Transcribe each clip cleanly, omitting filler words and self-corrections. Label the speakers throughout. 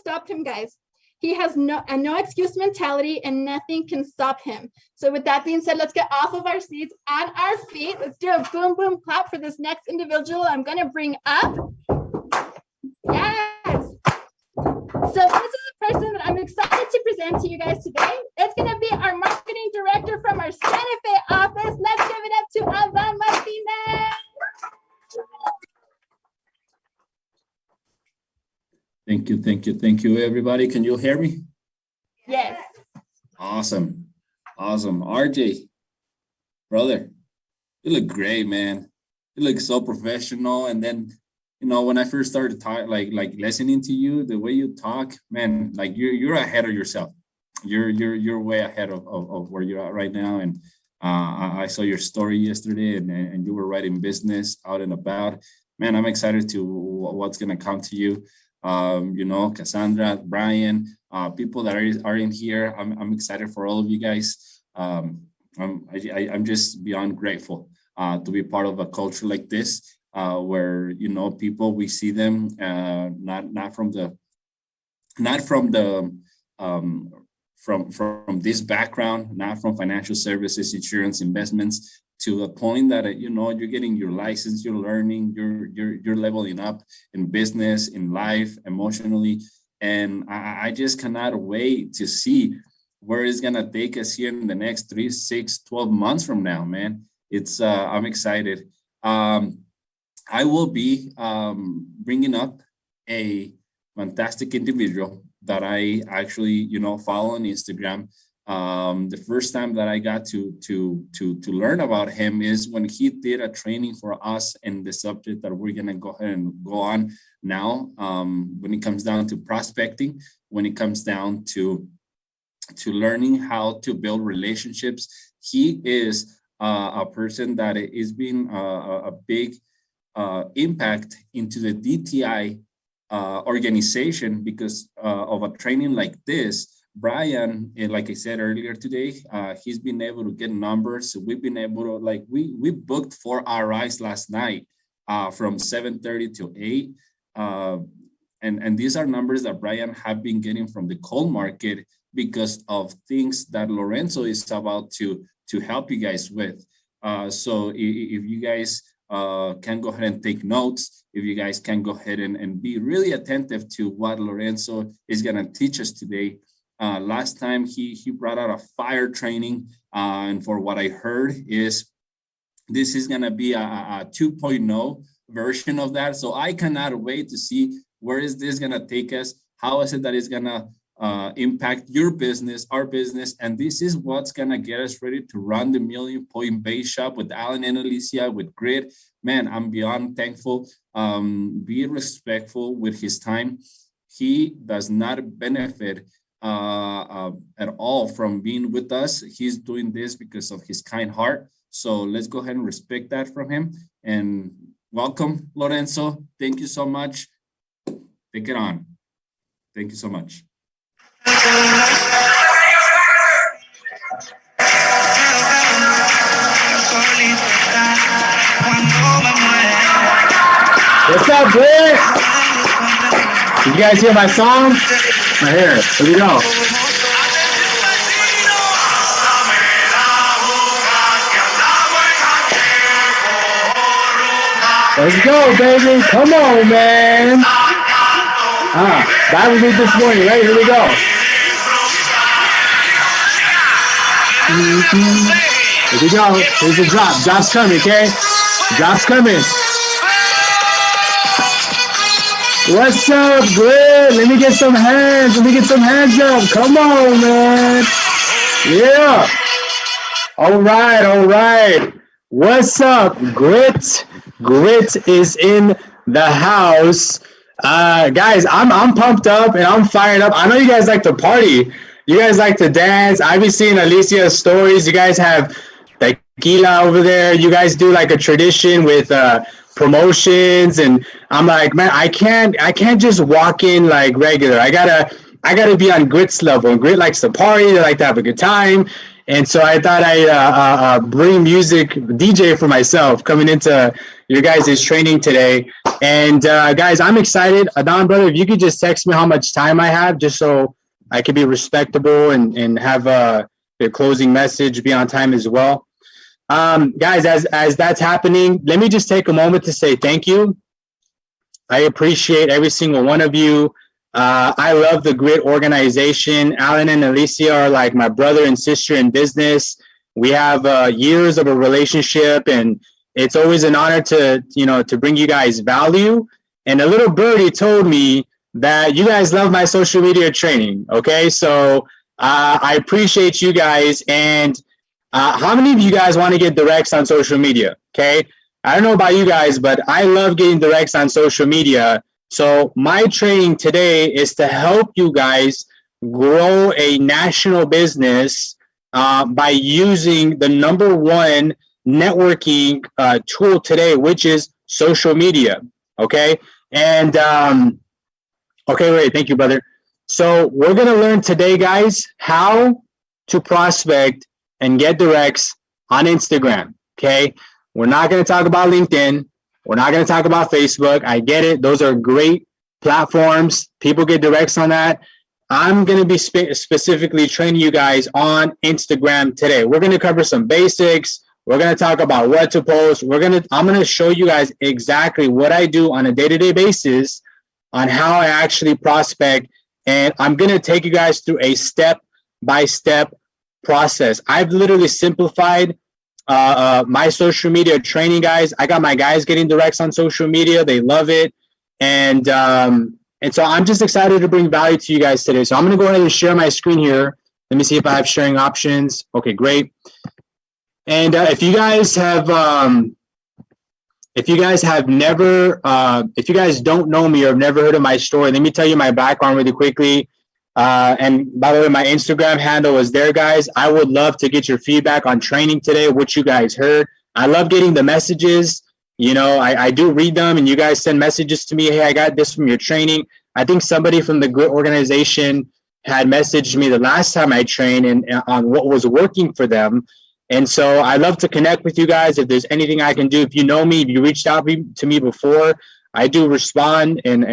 Speaker 1: stop him, guys. He has no excuse mentality, and nothing can stop him. So with that being said, let's get off of our seats on our feet. Let's do a boom, boom, clap for this next individual I'm going to bring up. Yes. So this is a person that I'm excited to present to you guys today. It's going to be our marketing director from our Santa Fe office. Let's give it up to Alvan Martinez.
Speaker 2: Thank you, everybody. Can you hear me?
Speaker 1: Yes.
Speaker 2: Awesome. RJ, brother, you look great, man. You look so professional. And then, when I first started talking, like listening to you, the way you talk, man, like you're ahead of yourself. You're way ahead of where you're at right now. And I saw your story yesterday, and you were writing business out and about. Man, I'm excited to what's gonna come to you. Cassandra, Brian, people that are in here. I'm excited for all of you guys. I'm just beyond grateful to be part of a culture like this, where people, we see them not from this background, not from financial services, insurance, investments, to a point that you're getting your license, you're learning, you're leveling up in business, in life, emotionally, and I just cannot wait to see where it's gonna take us here in the next 3, 6, 12 months from now, man. I'm excited. I will be bringing up a fantastic individual that I actually follow on Instagram. The first time that I got to learn about him is when he did a training for us in the subject that we're gonna go ahead and go on now. When it comes down to prospecting, when it comes down to learning how to build relationships, he is a person that is being a big impact into the D.T.I organization because of a training like this. Brian, like I said earlier today, he's been able to get numbers. We've been able to, we booked 4 RIs last night from 7:30 to 8. And these are numbers that Brian have been getting from the cold market because of things that Lorenzo is about to help you guys with. So if you guys can go ahead and take notes, if you guys can go ahead and be really attentive to what Lorenzo is going to teach us today. Last time he brought out a fire training, and for what I heard is this is going to be a 2.0 version of that. So I cannot wait to see where is this going to take us. How is it that it's going to impact your business, our business, and this is what's going to get us ready to run the Million Point Base Shop with Alan and Alicia, with Grit. Man, I'm beyond thankful. Be respectful with his time. He does not benefit at all from being with us. He's doing this because of his kind heart. So let's go ahead and respect that from him. And welcome, Lorenzo. Thank you so much. Take it on. Thank you so much.
Speaker 3: What's up, Britt? Did you guys hear my song? Right here. Here we go. Let's go, baby. Come on, man. Bible read this morning, right? Here we go. Here we go. Here's the drop. Drop's coming, okay? Drop's coming. What's up, Grit? Let me get some hands. Let me get some hands up. Come on, man. Yeah. All right, all right. What's up, Grit? Grit is in the house. Guys, I'm pumped up and I'm fired up. I know you guys like to party. You guys like to dance. I've been seeing Alicia's stories. You guys have tequila over there. You guys do like a tradition with promotions, and I'm like, man, I can't just walk in like regular. I gotta be on Grit's level. And Grit likes to party. They like to have a good time. And so I thought I'd bring music, DJ for myself, coming into your guys' training today. And guys, I'm excited. Adon, brother, if you could just text me how much time I have, just so I could be respectable and have the closing message be on time as well. Guys, as that's happening, let me just take a moment to say thank you. I appreciate every single one of you. I love the Grit organization. Alan and Alicia are like my brother and sister in business. We have years of a relationship, and it's always an honor to bring you guys value. And a little birdie told me that you guys love my social media training. Okay, so I appreciate you guys. And how many of you guys want to get directs on social media? Okay, I don't know about you guys, but I love getting directs on social media. So my training today is to help you guys grow a national business by using the #1 networking tool today, which is social media. Okay. And okay, great. Thank you, brother. So we're going to learn today, guys, how to prospect and get directs on Instagram. Okay. We're not going to talk about LinkedIn. We're not going to talk about Facebook. I get it. Those are great platforms. People get directs on that. I'm going to be specifically training you guys on Instagram today. We're going to cover some basics. We're going to talk about what to post. I'm going to show you guys exactly what I do on a day-to-day basis on how I actually prospect. And I'm going to take you guys through a step-by-step process. I've literally simplified my social media training, guys. I got my guys getting directs on social media. They love it. And so I'm just excited to bring value to you guys today. So I'm going to go ahead and share my screen here. Let me see if I have sharing options. Okay, great. And if you guys don't know me or have never heard of my story, let me tell you my background really quickly. And by the way, my Instagram handle is there, guys. I would love to get your feedback on training today, what you guys heard. I love getting the messages. You know, I do read them, and you guys send messages to me. Hey, I got this from your training. I think somebody from the Grit organization had messaged me the last time I trained and on what was working for them. And so I love to connect with you guys. If there's anything I can do, if you know me, if you reached out to me before, I do respond and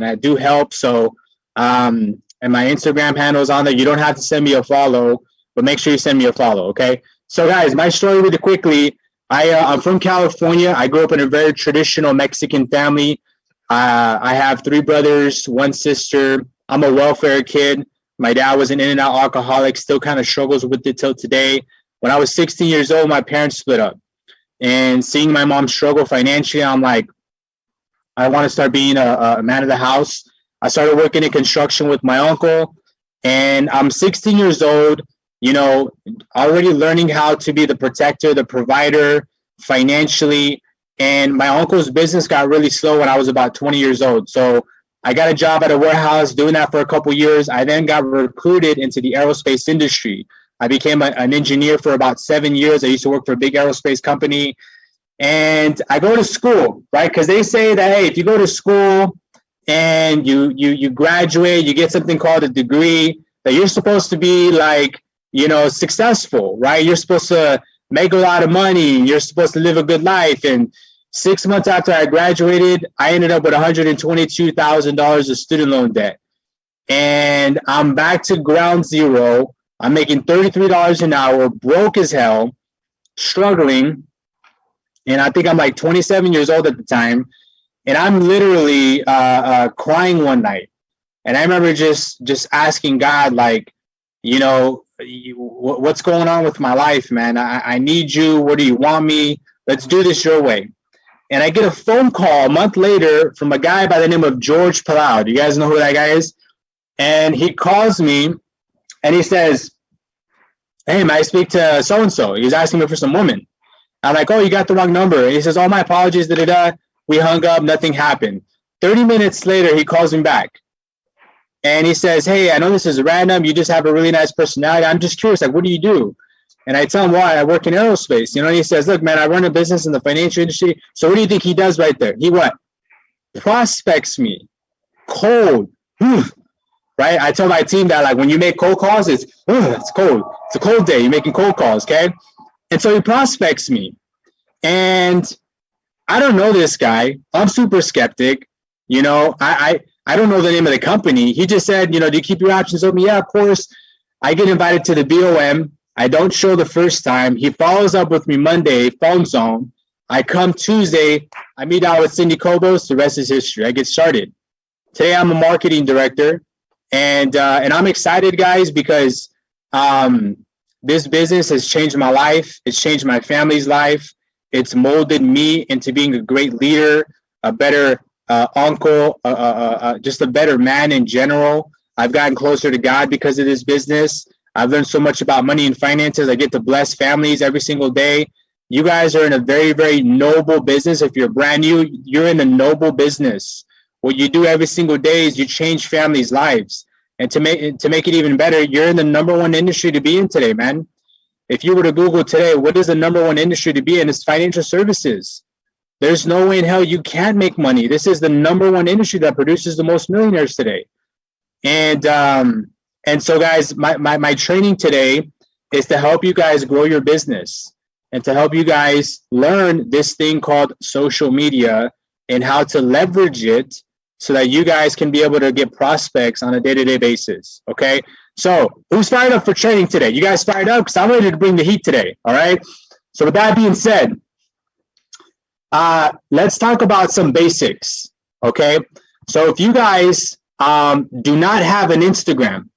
Speaker 3: I do help. So, and my Instagram handle is on there. You don't have to send me a follow, but make sure you send me a follow, okay? So, guys, my story really quickly. I'm from California. I grew up in a very traditional Mexican family. I have 3 brothers, 1 sister. I'm a welfare kid. My dad was an in-and-out alcoholic, still kind of struggles with it till today. When I was 16 years old, my parents split up. And seeing my mom struggle financially, I'm like, I want to start being a man of the house. I started working in construction with my uncle. And I'm 16 years old, you know, already learning how to be the protector, the provider financially. And my uncle's business got really slow when I was about 20 years old. So I got a job at a warehouse doing that for a couple of years. I then got recruited into the aerospace industry. I became an engineer for about 7 years. I used to work for a big aerospace company. And I go to school, right? Because they say that, hey, if you go to school and you graduate, you get something called a degree, that you're supposed to be like, you know, successful, right? You're supposed to make a lot of money. You're supposed to live a good life. And 6 months after I graduated, I ended up with $122,000 of student loan debt. And I'm back to ground zero. I'm making $33 an hour, broke as hell, struggling. And I think I'm like 27 years old at the time. And I'm literally crying one night. And I remember just asking God, like, you know, what's going on with my life, man? I need you. What do you want me? Let's do this your way. And I get a phone call a month later from a guy by the name of George Palau. Do you guys know who that guy is? And he calls me and he says, hey, may I speak to so-and-so? He's asking me for some woman. I'm like, oh, you got the wrong number. And he says, oh, my apologies, da-da-da. We hung up, nothing happened. 30 minutes later, he calls me back. And he says, hey, I know this is random. You just have a really nice personality. I'm just curious, like, what do you do? And I tell him why. I work in aerospace. You know, and he says, look, man, I run a business in the financial industry. So what do you think he does right there? He what? Prospects me. Cold. Right? I tell my team that, like, when you make cold calls, it's cold. It's a cold day. You're making cold calls, okay? And so he prospects me. And I don't know this guy. I'm super skeptic. You know, I don't know the name of the company. He just said, you know, do you keep your options open? Yeah, of course. I get invited to the BOM. I don't show the first time. He follows up with me Monday, phone zone. I come Tuesday. I meet out with Cindy Kobos. The rest is history. I get started. Today, I'm a marketing director. And I'm excited, guys, because this business has changed my life. It's changed my family's life. It's molded me into being a great leader, a better uncle, just a better man in general. I've gotten closer to God because of this business. I've learned so much about money and finances. I get to bless families every single day. You guys are in a very, very noble business. If you're brand new, you're in a noble business. What you do every single day is you change families' lives. And to make it even better, you're in the number one industry to be in today, man. If you were to Google today, what is the number one industry to be in? It's financial services. There's no way in hell you can't make money. This is the number one industry that produces the most millionaires today. And so, guys, my training today is to help you guys grow your business and to help you guys learn this thing called social media and how to leverage it so that you guys can be able to get prospects on a day-to-day basis. Okay. So who's fired up for training today? You guys fired up? Because I'm ready to bring the heat today. All right. So with that being said, let's talk about some basics. Okay. So if you guys do not have an Instagram,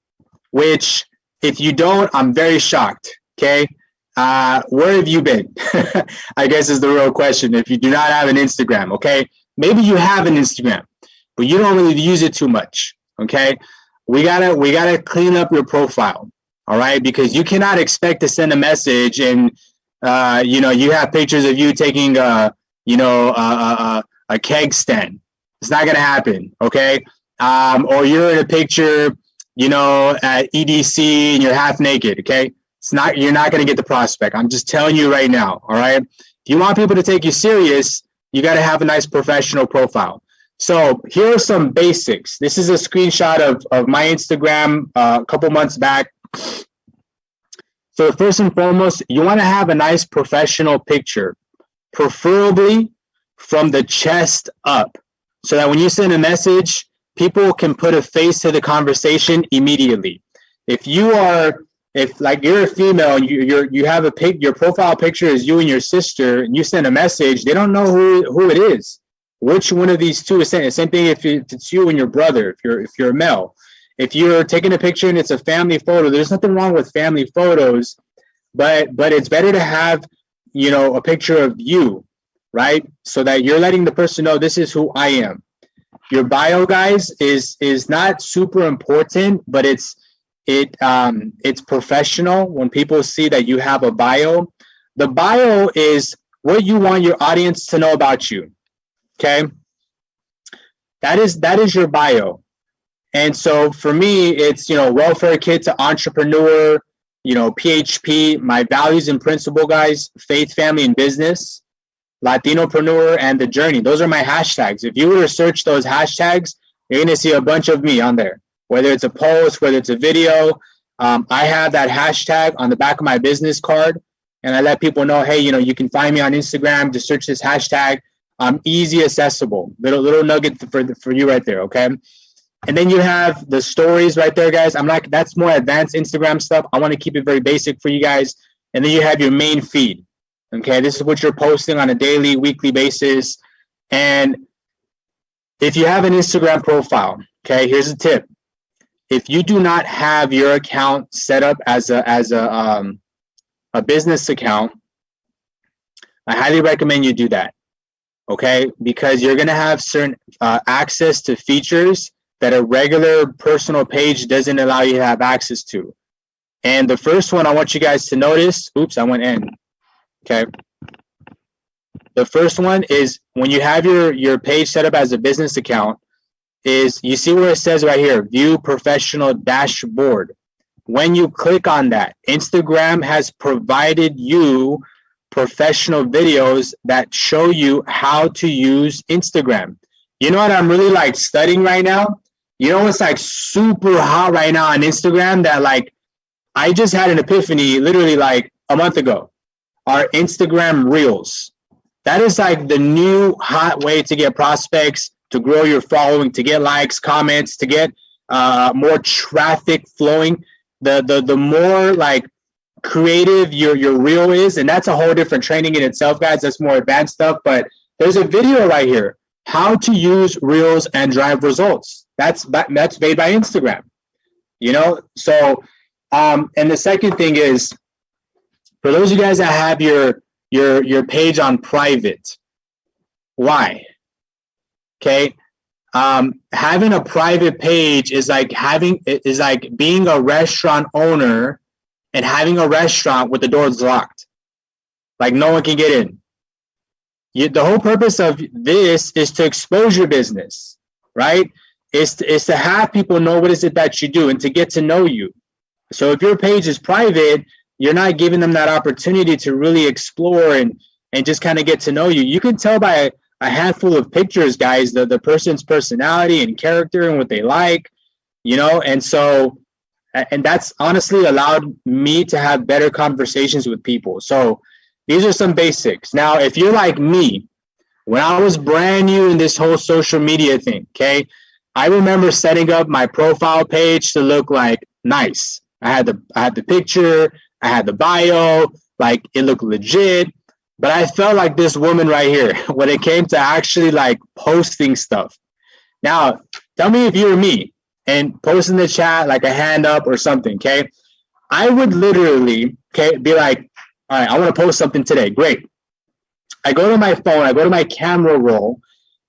Speaker 3: which if you don't, I'm very shocked. Okay. Where have you been? I guess is the real question. If you do not have an Instagram, okay, maybe you have an Instagram, but you don't really use it too much. Okay. We gotta clean up your profile. All right. Because you cannot expect to send a message and, you have pictures of you taking, a keg stand. It's not going to happen. Okay. Or you're in a picture, at EDC and you're half naked. Okay. You're not going to get the prospect. I'm just telling you right now. All right. If you want people to take you serious, you got to have a nice professional profile. So here are some basics. This is a screenshot of my Instagram a couple months back. So first and foremost, you want to have a nice professional picture, preferably from the chest up, so that when you send a message, people can put a face to the conversation immediately. If you're a female and you have your profile picture is you and your sister, and you send a message, they don't know who it is. Which one of these two is sent? Same thing if it's you and your brother, if you're a male. If you're taking a picture and it's a family photo, there's nothing wrong with family photos, but it's better to have, a picture of you, right? So that you're letting the person know this is who I am. Your bio, guys, is not super important, but it's professional when people see that you have a bio. The bio is what you want your audience to know about you. Okay. That is your bio. And so for me, it's, welfare kid to entrepreneur, PHP, my values and principle, guys, faith, family, and business, Latinopreneur, and the journey. Those are my hashtags. If you were to search those hashtags, you're going to see a bunch of me on there, whether it's a post, whether it's a video. I have that hashtag on the back of my business card, and I let people know, hey, you can find me on Instagram. Just search this hashtag. Easy accessible. Little nugget for you right there. Okay. And then you have the stories right there, guys. That's more advanced Instagram stuff. I want to keep it very basic for you guys. And then you have your main feed. Okay. This is what you're posting on a daily, weekly basis. And if you have an Instagram profile, okay, here's a tip. If you do not have your account set up as a business account, I highly recommend you do that. Okay, because you're going to have certain access to features that a regular personal page doesn't allow you to have access to. And the first one I want you guys to notice, oops, I went in. Okay. The first one is when you have your page set up as a business account, is you see where it says right here, view professional dashboard. When you click on that, Instagram has provided you professional videos that show you how to use Instagram. You know what I'm really studying right now? What's super hot right now on Instagram that I just had an epiphany literally a month ago. Are Instagram Reels. That is like the new hot way to get prospects, to grow your following, to get likes, comments, to get more traffic flowing. The more like creative your reel is, and that's a whole different training in itself, guys. That's more advanced stuff. But there's a video right here, how to use reels and drive results. That's made by Instagram. You know, so and the second thing is, for those of you guys that have your page on private, why? Okay, having a private page is like being a restaurant owner and having a restaurant with the doors locked, like no one can get in. The whole purpose of this is to expose your business, right? Is to have people know what is it that you do and to get to know you. So if your page is private, you're not giving them that opportunity to really explore and just kind of get to know you. You can tell by a handful of pictures, guys, the person's personality and character and what they like, you know. And so, and that's honestly allowed me to have better conversations with people. So these are some basics. Now, if you're like me, when I was brand new in this whole social media thing, okay, I remember setting up my profile page to look like nice. I had the picture, I had the bio, like it looked legit. But I felt like this woman right here when it came to actually like posting stuff. Now, tell me if you're me and post in the chat like a hand up or something, okay? I would literally, okay, be like, all right, I want to post something today. Great. I go to my phone, I go to my camera roll,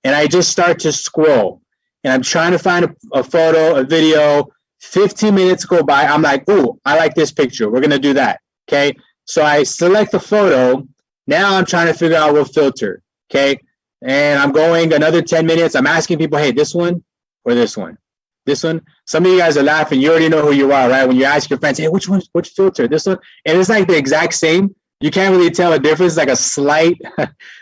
Speaker 3: and I just start to scroll. And I'm trying to find a photo, a video. 15 minutes go by. I'm like, ooh, I like this picture. We're going to do that. Okay. So I select the photo. Now I'm trying to figure out what filter. Okay. And I'm going another 10 minutes. I'm asking people, hey, this one or this one? This one? Some of you guys are laughing. You already know who you are, right? When you ask your friends, hey, which filter? This one? And it's like the exact same. You can't really tell a difference, like a slight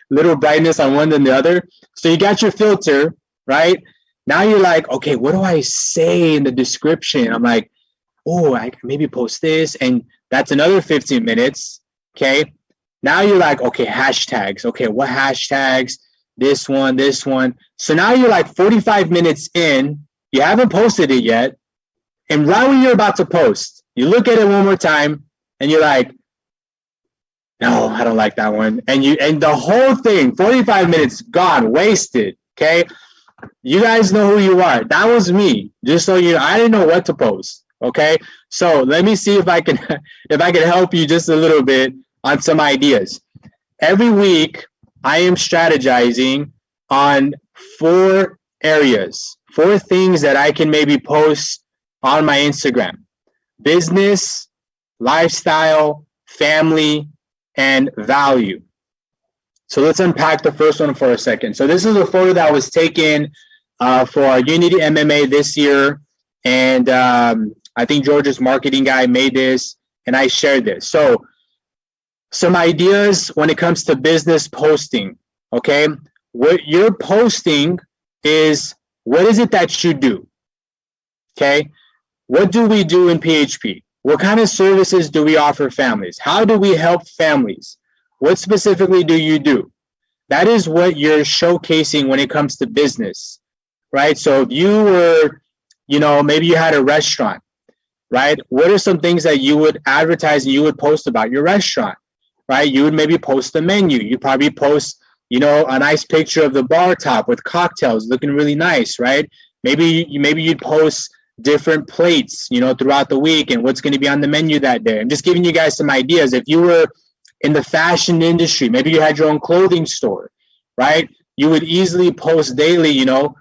Speaker 3: little brightness on one than the other. So you got your filter, right? Now you're like, okay, what do I say in the description? I'm like, oh, I can maybe post this. And that's another 15 minutes. Okay. Now you're like, okay, hashtags. Okay, what hashtags? This one, this one. So now you're like 45 minutes in. You haven't posted it yet. And right when you're about to post, you look at it one more time and you're like, no, I don't like that one. And the whole thing, 45 minutes gone, wasted. Okay. You guys know who you are. That was me. Just so you know, I didn't know what to post. Okay. So let me see if I can help you just a little bit on some ideas. Every week, I am strategizing on 4 areas, 4 things that I can maybe post on my Instagram: business, lifestyle, family, and value. So let's unpack the first one for a second. So this is a photo that was taken for our Unity MMA this year. And I think George's marketing guy made this, and I shared this. So some ideas when it comes to business posting, okay? What you're posting is, what is it that you do, okay? What do we do in PHP? What kind of services do we offer families? How do we help families? What specifically do you do? That is what you're showcasing when it comes to business, right? So if you were, you know, maybe you had a restaurant, right? What are some things that you would advertise and you would post about your restaurant, right? You would maybe post the menu. You probably post, you know, a nice picture of the bar top with cocktails looking really nice, right? Maybe you'd post different plates, you know, throughout the week and what's going to be on the menu that day. I'm just giving you guys some ideas. If you were in the fashion industry, maybe you had your own clothing store, right? You would easily post daily, you know,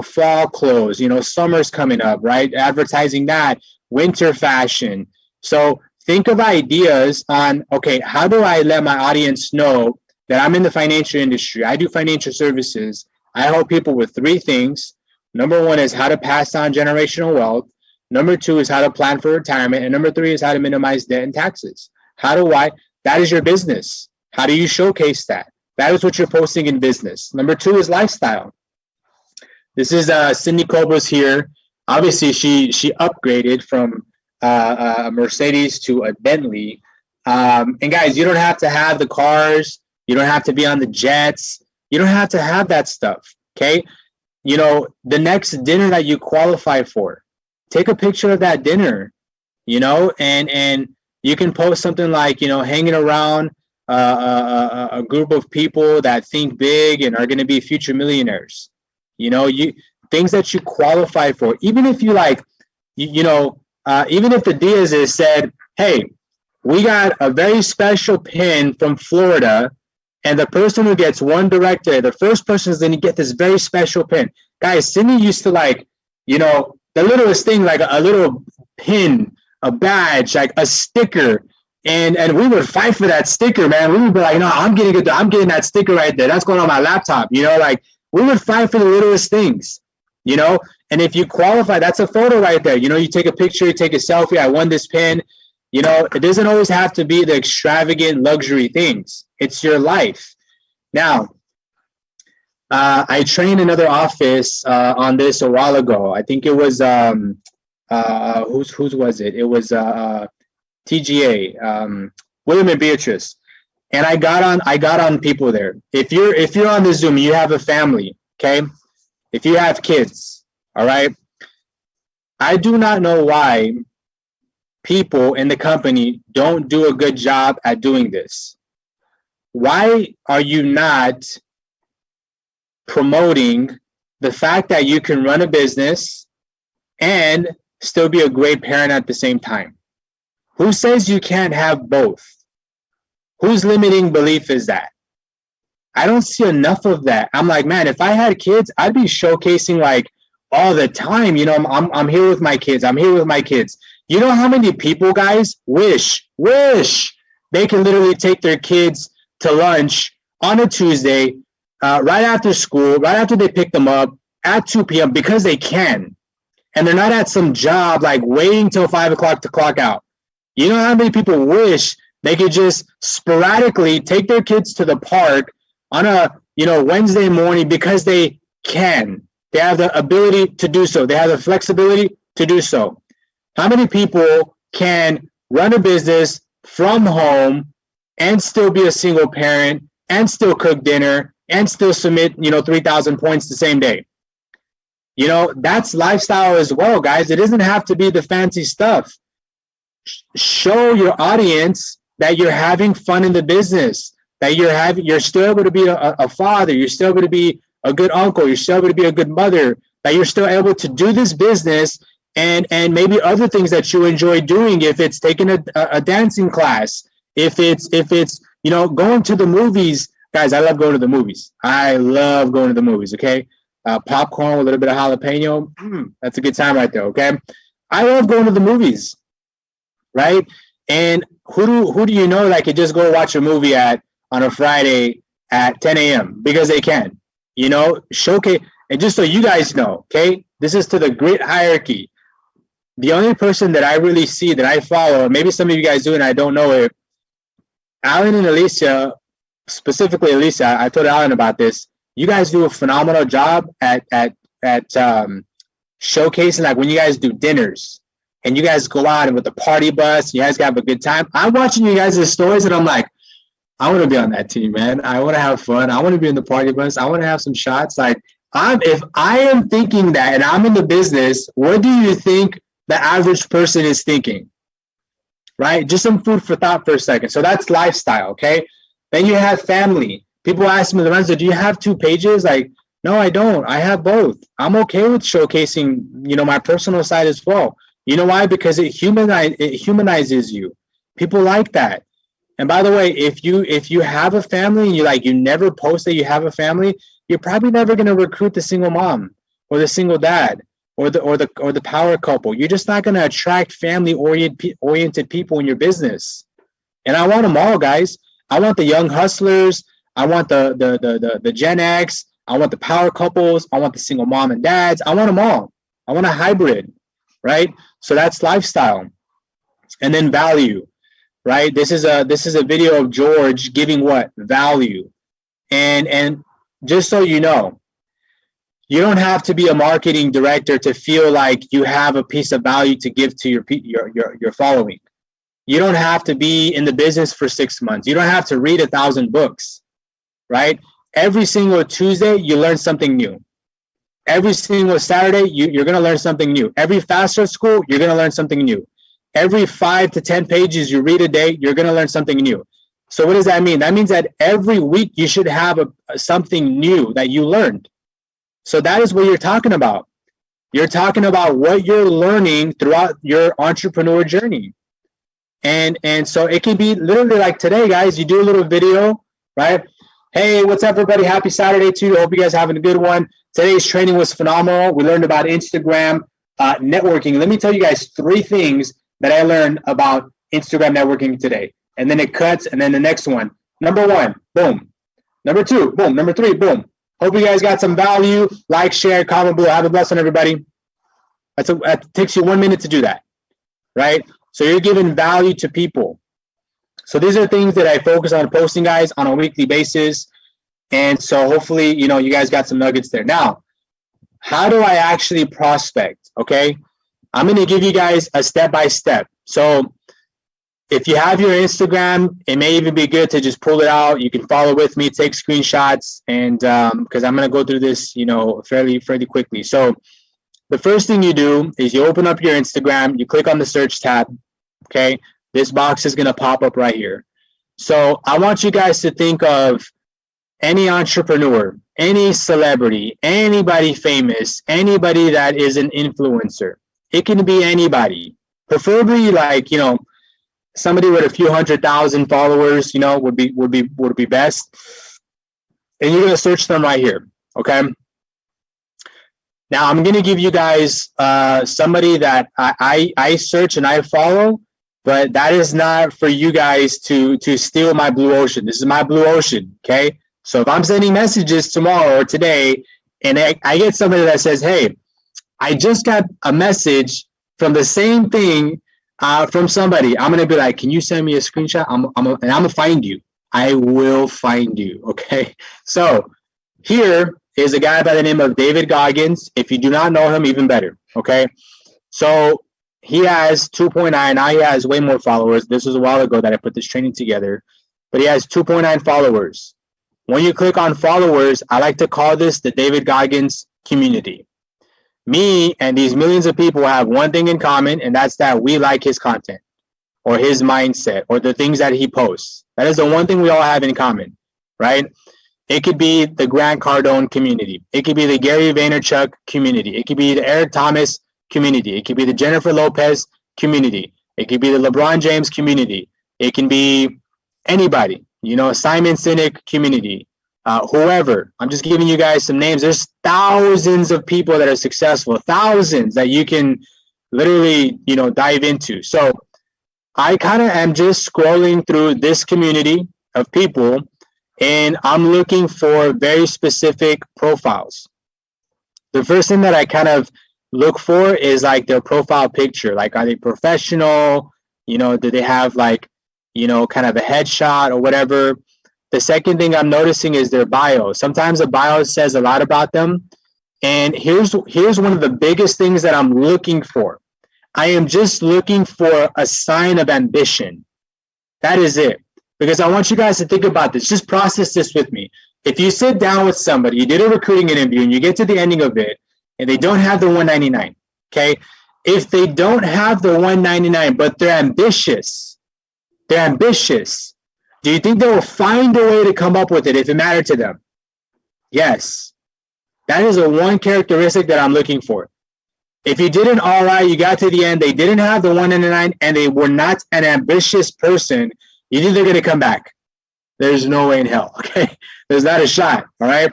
Speaker 3: fall clothes, you know, summer's coming up, right? Advertising that, winter fashion. So think of ideas on, okay, how do I let my audience know that I'm in the financial industry? I do financial services. I help people with 3 things. Number 1 is how to pass on generational wealth. Number 2 is how to plan for retirement. And number 3 is how to minimize debt and taxes. That is your business. How do you showcase that? That is what you're posting in business. Number 2 is lifestyle. This is Cindy Cobos here. Obviously, she upgraded from a Mercedes to a Bentley. And guys, you don't have to have the cars You don't have to be on the jets. You don't have to have that stuff. Okay. You know, the next dinner that you qualify for, take a picture of that dinner, you know, and you can post something like, you know, hanging around a group of people that think big and are going to be future millionaires. You know, things that you qualify for, even if you like, even if the Diaz's said, hey, we got a very special pin from Florida, and the person who gets one director, the first person is going to get this very special pin. Guys, Sydney used to like, you know, the littlest thing, like a little pin, a badge, like a sticker. And we would fight for that sticker, man. We would be like, no, I'm getting that sticker right there. That's going on my laptop. You know, like we would fight for the littlest things, you know. And if you qualify, that's a photo right there. You know, you take a picture, you take a selfie. I won this pin. You know, it doesn't always have to be the extravagant luxury things. It's your life. Now, I trained another office on this a while ago. I think it was whose was it? It was TGA, William and Beatrice. And I got on people there. If you're on the Zoom, you have a family, okay? If you have kids, all right? I do not know why people in the company don't do a good job at doing this. Why are you not promoting the fact that you can run a business and still be a great parent at the same time? Who says you can't have both? Whose limiting belief is that? I don't see enough of that. I'm like, man, if I had kids, I'd be showcasing like all the time. You know, I'm here with my kids. I'm here with my kids. You know how many people, guys, wish they can literally take their kids to lunch on a Tuesday, right after school, right after they pick them up at 2 p.m. because they can. And they're not at some job like waiting till 5 o'clock to clock out. You know how many people wish they could just sporadically take their kids to the park on a, you know, Wednesday morning because they can. They have the ability to do so. They have the flexibility to do so. How many people can run a business from home and still be a single parent and still cook dinner and still submit, you know, 3,000 points the same day? You know, that's lifestyle as well, guys. It doesn't have to be the fancy stuff. Show your audience that you're having fun in the business, that you're still able to be a father, you're still able to be a good uncle, you're still able to be a good mother, that you're still able to do this business and maybe other things that you enjoy doing. If it's taking a dancing class, if it's you know, going to the movies. Guys, I love going to the movies. I love going to the movies. Okay, popcorn with a little bit of jalapeno. That's a good time right there. Okay, I love going to the movies. Right? And who do you know that could just go watch a movie on a Friday at 10 a.m. because they can? You know, showcase. And just so you guys know, okay, this is to the great hierarchy. The only person that I really see that I follow, maybe some of you guys do and I don't know it, Alan and Alicia, specifically Alicia, I told Alan about this. You guys do a phenomenal job at showcasing, like when you guys do dinners and you guys go out and with the party bus, you guys have a good time. I'm watching you guys' stories and I'm like, I want to be on that team, man. I want to have fun. I want to be in the party bus. I want to have some shots. Like, if I am thinking that and I'm in the business, what do you think the average person is thinking? Right? Just some food for thought for a second. So that's lifestyle, okay? Then you have family. People ask me, Lorenzo, do you have 2 pages? Like, no, I don't. I have both. I'm okay with showcasing, you know, my personal side as well. You know why? Because it humanizes you. People like that. And by the way, if you have a family and you never post that you have a family, you're probably never going to recruit the single mom or the single dad or the power couple. You're just not going to attract family oriented people in your business. And I want them all, guys. I want the young hustlers. I want the Gen X. I want the power couples. I want the single mom and dads. I want them all. I want a hybrid, right? So that's lifestyle. And then value, right? This is a video of George giving what? Value. And just so you know, you don't have to be a marketing director to feel like you have a piece of value to give to your following. You don't have to be in the business for 6 months. You don't have to read 1,000 books. right? Every single Tuesday, you learn something new. Every single Saturday, you're going to learn something new. Every Fast Start School, you're going to learn something new. Every 5 to 10 pages you read a day, you're going to learn something new. So what does that mean? That means that every week you should have something new that you learned. So that is what you're talking about. You're talking about what you're learning throughout your entrepreneur journey. And so it can be literally like today, guys, you do a little video, right? Hey, what's up, everybody? Happy Saturday to you. Hope you guys are having a good one. Today's training was phenomenal. We learned about Instagram networking. Let me tell you guys 3 things that I learned about Instagram networking today. And then it cuts, and then the next one. Number 1, boom. Number 2, boom. Number 3, boom. Hope you guys got some value. Like, share, comment below. Have a blessing, everybody. That takes you 1 minute to do that, right? So you're giving value to people. So these are things that I focus on posting, guys, on a weekly basis. And so hopefully, you guys got some nuggets there. Now, how do I actually prospect? Okay. I'm going to give you guys a step-by-step. So if you have your Instagram, it may even be good to just pull it out. You can follow with me, take screenshots, and because I'm going to go through this, fairly quickly. So the first thing you do is you open up your Instagram, you click on the search tab. Okay. This box is going to pop up right here. So I want you guys to think of any entrepreneur, any celebrity, anybody famous, anybody that is an influencer. It can be anybody, preferably like, somebody with a few 100,000 followers, would be best. And you're going to search them right here. Okay. Now I'm going to give you guys somebody that I search and I follow, but that is not for you guys to steal my blue ocean. This is my blue ocean. Okay. So if I'm sending messages tomorrow or today and I get somebody that says, hey, I just got a message from the same thing from somebody, I'm going to be like, can you send me a screenshot? And I'm going to find you. I will find you. Okay. So here is a guy by the name of David Goggins. If you do not know him, even better. Okay. So he has 2.9. Now he has way more followers. This was a while ago that I put this training together, but he has 2.9 followers. When you click on followers, I like to call this the David Goggins community. Me and these millions of people have one thing in common, and that's that we like his content or his mindset or the things that he posts. That is the one thing we all have in common, right? It could be the Grant Cardone community. It could be the Gary Vaynerchuk community. It could be the Eric Thomas community. It could be the Jennifer Lopez community. It could be the LeBron James community. It can be anybody, Simon Sinek community, whoever. I'm just giving you guys some names. There's thousands of people that are successful, thousands that you can literally, dive into. So I kind of am just scrolling through this community of people, and I'm looking for very specific profiles. The first thing that I kind of look for is like their profile picture. Like, are they professional? Do they have like, kind of a headshot or whatever? The second thing I'm noticing is their bio. Sometimes a bio says a lot about them. And here's one of the biggest things that I'm looking for. I am just looking for a sign of ambition. That is it. Because I want you guys to think about this. Just process this with me. If you sit down with somebody, you did a recruiting interview, and you get to the ending of it, and they don't have the 199, okay? If they don't have the 199, but they're ambitious, do you think they will find a way to come up with it if it mattered to them? Yes. That is the one characteristic that I'm looking for. If you did an RI, you got to the end, they didn't have the 199, and they were not an ambitious person, you think they're going to come back. There's no way in hell, okay? There's not a shot, all right?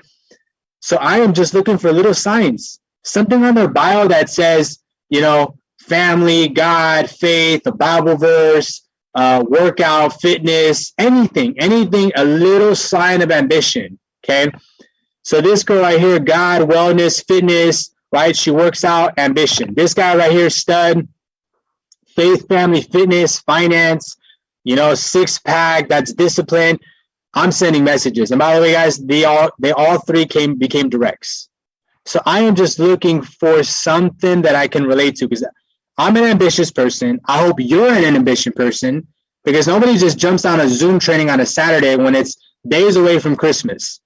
Speaker 3: So I am just looking for little signs. Something on their bio that says, family, God, faith, a Bible verse, workout, fitness, anything, a little sign of ambition, okay? So this girl right here, God, wellness, fitness, right? She works out, ambition. This guy right here, stud, faith, family, fitness, finance, 6-pack, that's discipline. I'm sending messages. And by the way, guys, they all three became directs. So I am just looking for something that I can relate to, because I'm an ambitious person. I hope you're an ambitious person, because nobody just jumps on a Zoom training on a Saturday when it's days away from Christmas.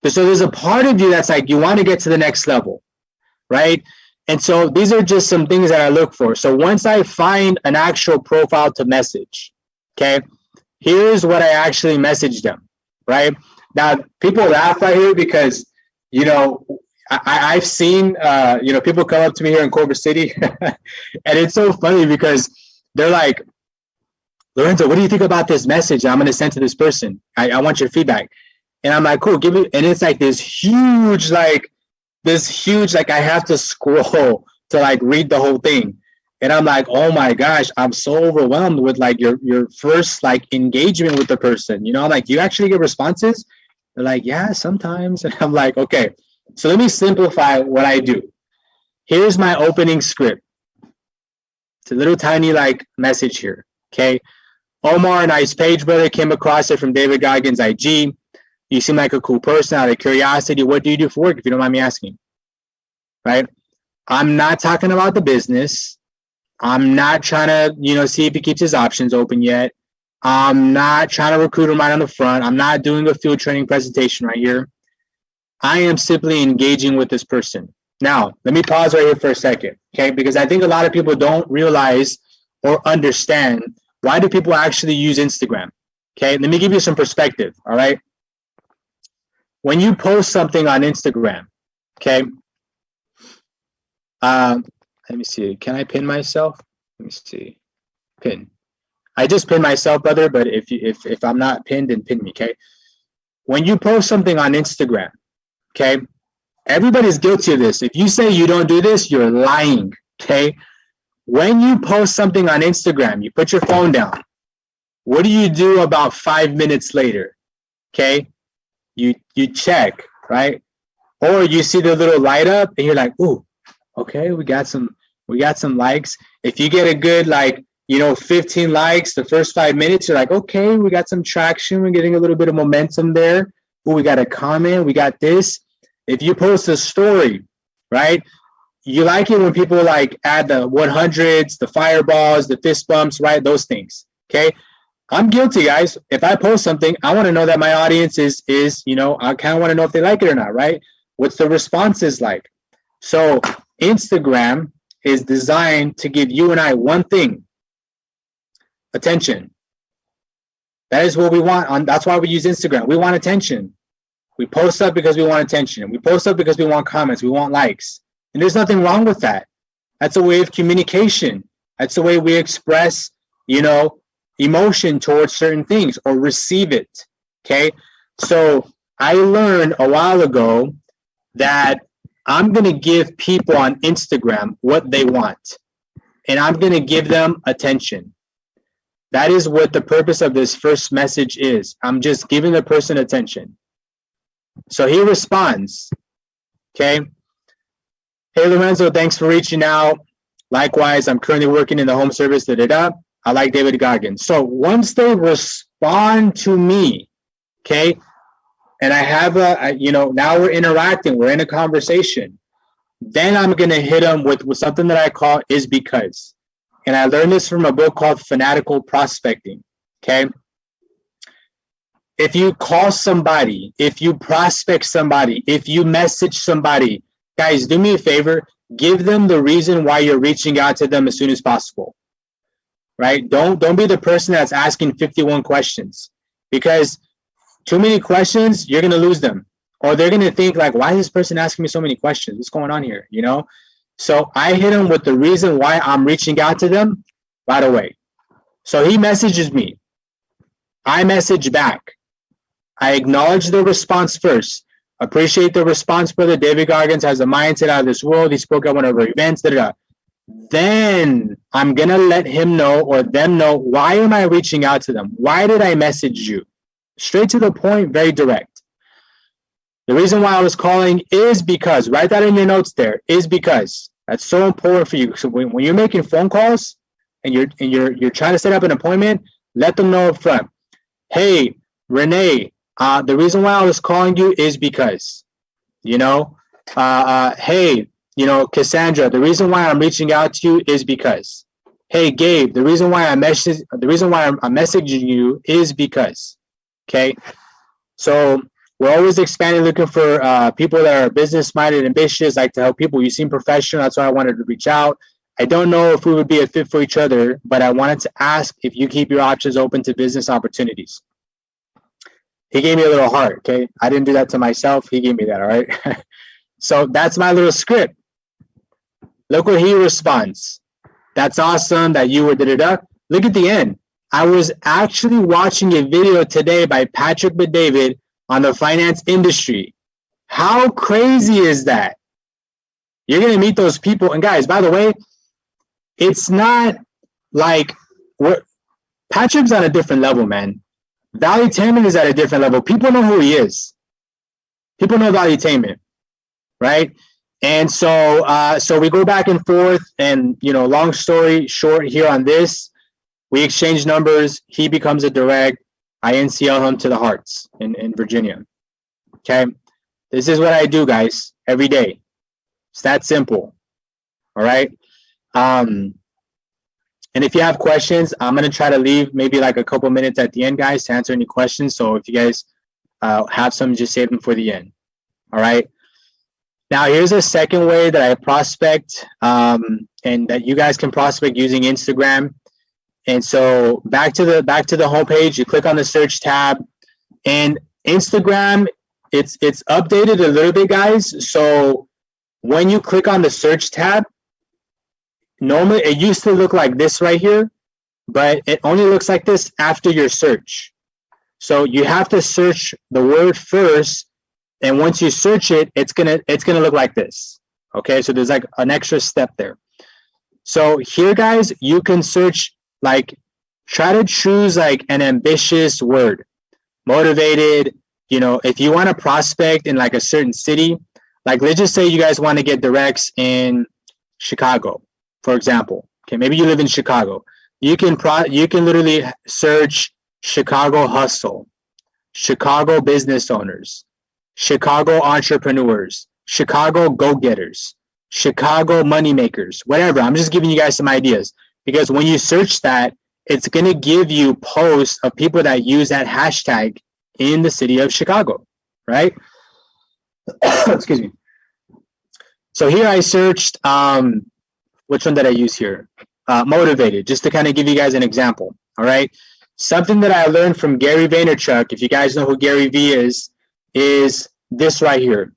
Speaker 3: So there's a part of you that's like, you want to get to the next level, right? And so these are just some things that I look for. So once I find an actual profile to message, okay, here's what I actually message them, right? Now, people laugh right here because, you know, I've seen, you know, people come up to me here in Culver City and it's so funny because they're like, Lorenzo, what do you think about this message I'm going to send to this person? I want your feedback. And I'm like, cool, give me. And it's like this huge, I have to scroll to like read the whole thing. And I'm like, oh my gosh, I'm so overwhelmed with like your first like engagement with the person. You know, I'm like, you actually get responses? They're like, yeah, sometimes. And I'm like, okay, so let me simplify what I do. Here's my opening script. It's a little tiny like message here. Okay. Omar, nice page, brother. Came across it from David Goggins' IG. You seem like a cool person. Out of curiosity, what do you do for work, if you don't mind me asking? Right? I'm not talking about the business. I'm not trying to, you know, see if he keeps his options open yet. I'm not trying to recruit him right on the front. I'm not doing a field training presentation right here. I am simply engaging with this person. Now, let me pause right here for a second, okay? Because I think a lot of people don't realize or understand, why do people actually use Instagram? Okay, let me give you some perspective, all right? When you post something on Instagram, okay, let me see, can I pin myself? Let me see, pin. I just pinned myself, brother, but if I'm not pinned, then pin me, okay? When you post something on Instagram, okay, everybody's guilty of this. If you say you don't do this, you're lying, okay? When you post something on Instagram, you put your phone down. What do you do about 5 minutes later? Okay, you check, right? Or you see the little light up and you're like, ooh, okay, we got some likes. If you get a good, like, you know, 15 likes the first 5 minutes, you're like, okay, we got some traction. We're getting a little bit of momentum there. Ooh, we got a comment. We got this. If you post a story, right? You like it when people like add the 100s, the fireballs, the fist bumps, right? Those things. Okay. I'm guilty, guys. If I post something, I want to know that my audience is, you know, I kind of want to know if they like it or not, right? What's the responses like? So Instagram is designed to give you and I one thing: attention. That is what we want. That's why we use Instagram. We want attention. We post up because we want attention. We post up because we want comments. We want likes. And there's nothing wrong with that. That's a way of communication. That's the way we express, you know, emotion towards certain things or receive it. Okay. So I learned a while ago that I'm going to give people on Instagram what they want, and I'm going to give them attention. That is what the purpose of this first message is. I'm just giving the person attention. So he responds. Okay. Hey, Lorenzo, thanks for reaching out. Likewise, I'm currently working in the home service. I like David Goggins. So once they respond to me, okay, and I have you know, now we're interacting, we're in a conversation, then I'm going to hit them with something that I call is because. And I learned this from a book called Fanatical Prospecting, okay? If you call somebody, if you prospect somebody, if you message somebody, guys, do me a favor, give them the reason why you're reaching out to them as soon as possible, right? Don't be the person that's asking 51 questions, because too many questions, you're going to lose them. Or they're going to think like, why is this person asking me so many questions? What's going on here? You know? So I hit them with the reason why I'm reaching out to them right away. So he messages me. I message back. I acknowledge the response first. Appreciate the response, brother. David Goggins has a mindset out of this world. He spoke at one of our events. Then I'm going to let him know or them know, why am I reaching out to them? Why did I message you? Straight to the point, very direct. The reason why I was calling is because, write that in your notes there, is because. That's so important for you. So when you're making phone calls and you're trying to set up an appointment, let them know up front. Hey, Renee, the reason why I was calling you is because, you know, hey, you know, Cassandra, the reason why I'm reaching out to you is because. Hey, Gabe, the reason why I'm messaging you is because. Okay. So we're always expanding, looking for people that are business-minded, ambitious, like to help people. You seem professional. That's why I wanted to reach out. I don't know if we would be a fit for each other, but I wanted to ask if you keep your options open to business opportunities. He gave me a little heart, okay? I didn't do that to myself. He gave me that, all right? So that's my little script. Look what he responds. That's awesome that you were da-da-da. Look at the end. I was actually watching a video today by Patrick Bet-David on the finance industry. How crazy is that? You're going to meet those people. And guys, by the way, it's not like Patrick's on a different level, man. Valuetainment is at a different level. People know who he is. People know Valuetainment, right? And so we go back and forth, and long story short here on this, we exchange numbers. He becomes a direct. I NCL him to the Hearts in Virginia. Okay, this is what I do, guys, every day. It's that simple. All right. And if you have questions, I'm gonna try to leave maybe like a couple minutes at the end, guys, to answer any questions. So if you guys have some, just save them for the end. All right. Now here's a second way that I prospect, and that you guys can prospect using Instagram. And so back to the homepage, you click on the search tab, and Instagram, it's updated a little bit, guys. So when you click on the search tab, normally it used to look like this right here, but it only looks like this after your search. So you have to search the word first, and once you search it, it's gonna look like this. Okay, so there's like an extra step there. So here, guys, you can search, like, try to choose like an ambitious word, motivated. If you want to prospect in like a certain city, like let's just say you guys want to get directs in Chicago, for example. Okay, maybe you live in Chicago. You can literally search Chicago hustle, Chicago business owners, Chicago entrepreneurs, Chicago go-getters, Chicago moneymakers, whatever. I'm just giving you guys some ideas, because when you search that, it's going to give you posts of people that use that hashtag in the city of Chicago, right? Excuse me. So here I searched, which one did I use here? Motivated, just to kind of give you guys an example, all right? Something that I learned from Gary Vaynerchuk, if you guys know who Gary V is this right here.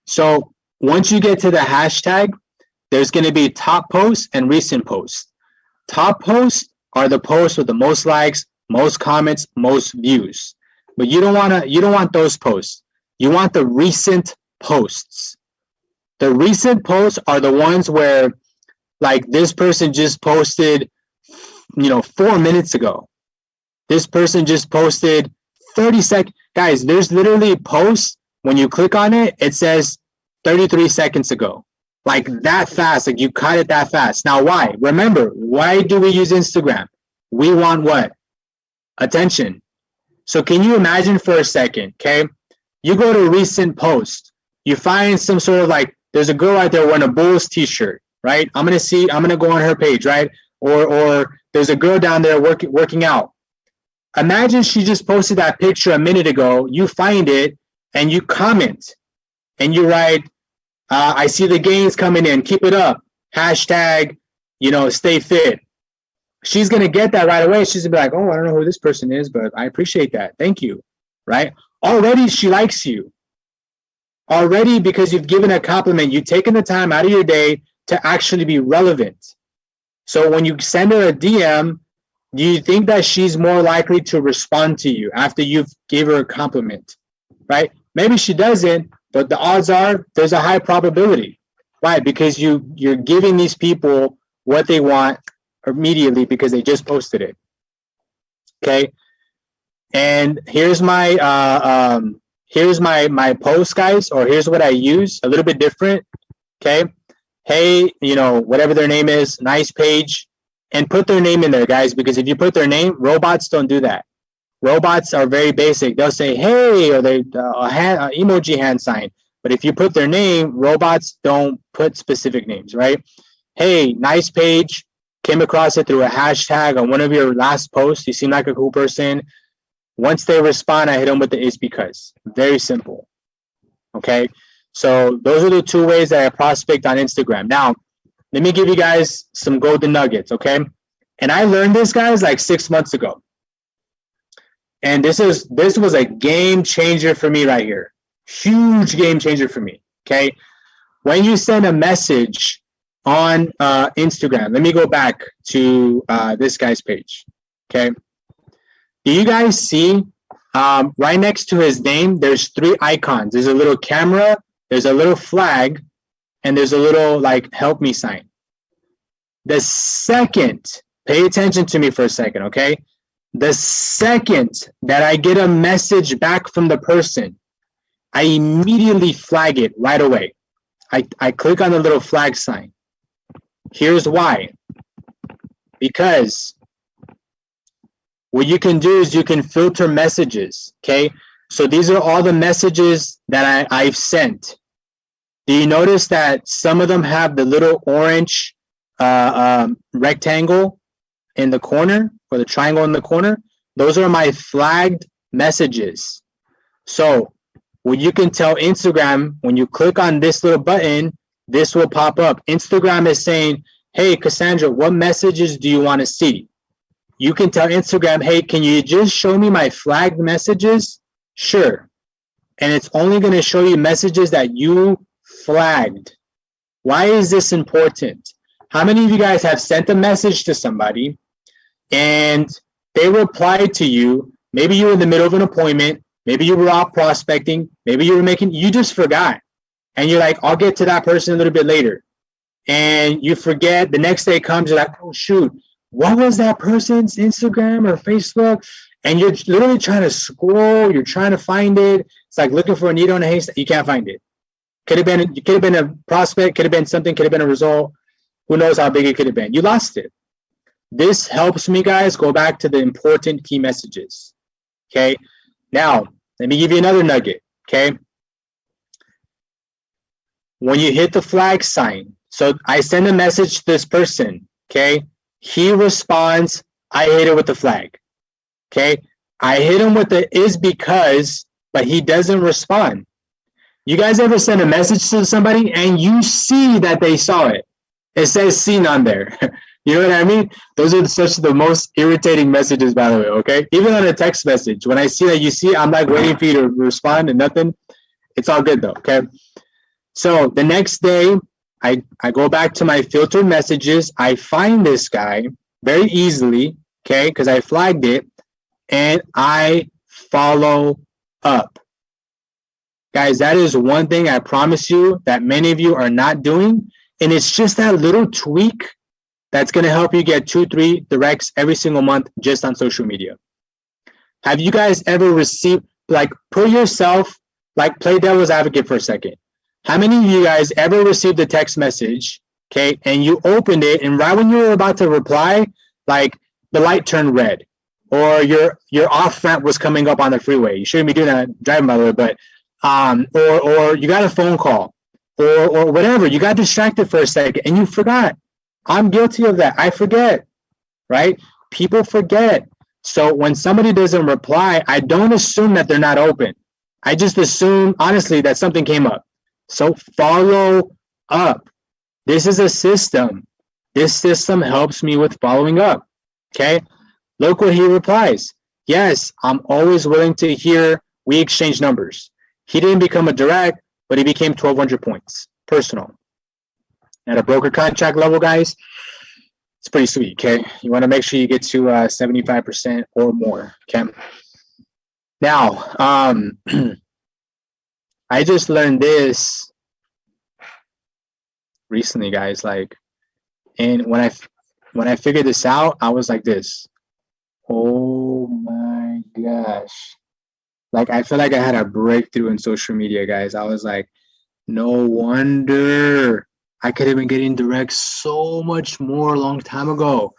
Speaker 3: So once you get to the hashtag, there's going to be top posts and recent posts. Top posts are the posts with the most likes, most comments, most views. But you don't want those posts. You want the recent posts. The recent posts are the ones where, like, this person just posted, 4 minutes ago. This person just posted 30 seconds. Guys, there's literally posts, when you click on it, it says 33 seconds ago. Like that fast, like you cut it that fast. Now, why? Remember, why do we use Instagram? We want what? Attention. So can you imagine for a second, okay? You go to recent post, you find some sort of like, there's a girl out there wearing a Bulls t-shirt, right? I'm gonna go on her page, right? Or there's a girl down there working out. Imagine she just posted that picture a minute ago. You find it and you comment and you write, I see the gains coming in. Keep it up. Hashtag, stay fit. She's going to get that right away. She's going to be like, oh, I don't know who this person is, but I appreciate that. Thank you. Right? Already she likes you. Already, because you've given a compliment, you've taken the time out of your day to actually be relevant. So when you send her a DM, do you think that she's more likely to respond to you after you've gave her a compliment? Right? Maybe she doesn't, but the odds are there's a high probability. Why? Because you're giving these people what they want immediately because they just posted it. Okay. And here's my my post, guys, or here's what I use, a little bit different. Okay. Hey, whatever their name is, nice page, and put their name in there, guys, because if you put their name, robots don't do that. Robots are very basic. They'll say, hey, or they emoji hand sign. But if you put their name, robots don't put specific names, right? Hey, nice page. Came across it through a hashtag on one of your last posts. You seem like a cool person. Once they respond, I hit them with the is because. Very simple. Okay. So those are the two ways that I prospect on Instagram. Now, let me give you guys some golden nuggets. Okay. And I learned this, guys, like 6 months ago. And this was a game changer for me right here. Huge game changer for me. Okay. When you send a message on Instagram, let me go back to this guy's page. Okay. Do you guys see right next to his name, there's 3 icons. There's a little camera, there's a little flag, and there's a little like help me sign. The second, pay attention to me for a second, okay? The second that I get a message back from the person, I immediately flag it right away. I click on the little flag sign. Here's why. Because what you can do is you can filter messages, okay? So these are all the messages that I've sent. Do you notice that some of them have the little orange rectangle in the corner, or the triangle in the corner? Those are my flagged messages. So what you can tell Instagram, when you click on this little button, this will pop up. Instagram is saying, hey, Cassandra, what messages do you want to see? You can tell Instagram, hey, can you just show me my flagged messages? Sure. And it's only going to show you messages that you flagged. Why is this important? How many of you guys have sent a message to somebody and they replied to you? Maybe you were in the middle of an appointment. Maybe you were off prospecting. Maybe you just forgot. And you're like, I'll get to that person a little bit later. And you forget, the next day comes, you're like, oh shoot, what was that person's Instagram or Facebook? And you're literally trying to scroll, you're trying to find it. It's like looking for a needle in a haystack. You can't find it. Could have been a prospect, could have been something, could have been a result. Who knows how big it could have been? You lost it. This helps me, guys, go back to the important key messages. Okay. Now, let me give you another nugget. Okay. When you hit the flag sign, so I send a message to this person. Okay. He responds, I hit it with the flag. Okay. I hit him with the is because, but he doesn't respond. You guys ever send a message to somebody and you see that they saw it? It says seen on there. You know what I mean? Those are such the most irritating messages, by the way, okay? Even on a text message, when I see that you see, I'm like waiting for you to respond and nothing. It's all good though, okay? So the next day, I go back to my filtered messages. I find this guy very easily, okay, because I flagged it, and I follow up. Guys, that is one thing I promise you that many of you are not doing, and it's just that little tweak that's going to help you get 2-3 directs every single month just on social media. Have you guys ever received, like, put yourself, like, play devil's advocate for a second. How many of you guys ever received a text message, okay, and you opened it, and right when you were about to reply, like, the light turned red, or your off ramp was coming up on the freeway? You shouldn't be doing that driving, by the way, but or you got a phone call, or whatever. You got distracted for a second, and you forgot. I'm guilty of that. I forget, right? People forget. So when somebody doesn't reply, I don't assume that they're not open. I just assume, honestly, that something came up. So follow up. This is a system. This system helps me with following up, okay? Look what he replies. Yes, I'm always willing to hear. We exchange numbers. He didn't become a direct, but he became 1,200 points, personal. At a broker contract level, guys, it's pretty sweet, okay? You want to make sure you get to 75% or more, okay? Now, I just learned this recently, guys, like, and when I figured this out, I was like this. Oh my gosh. Like, I feel like I had a breakthrough in social media, guys. I was like, no wonder I could have been getting directs so much more a long time ago.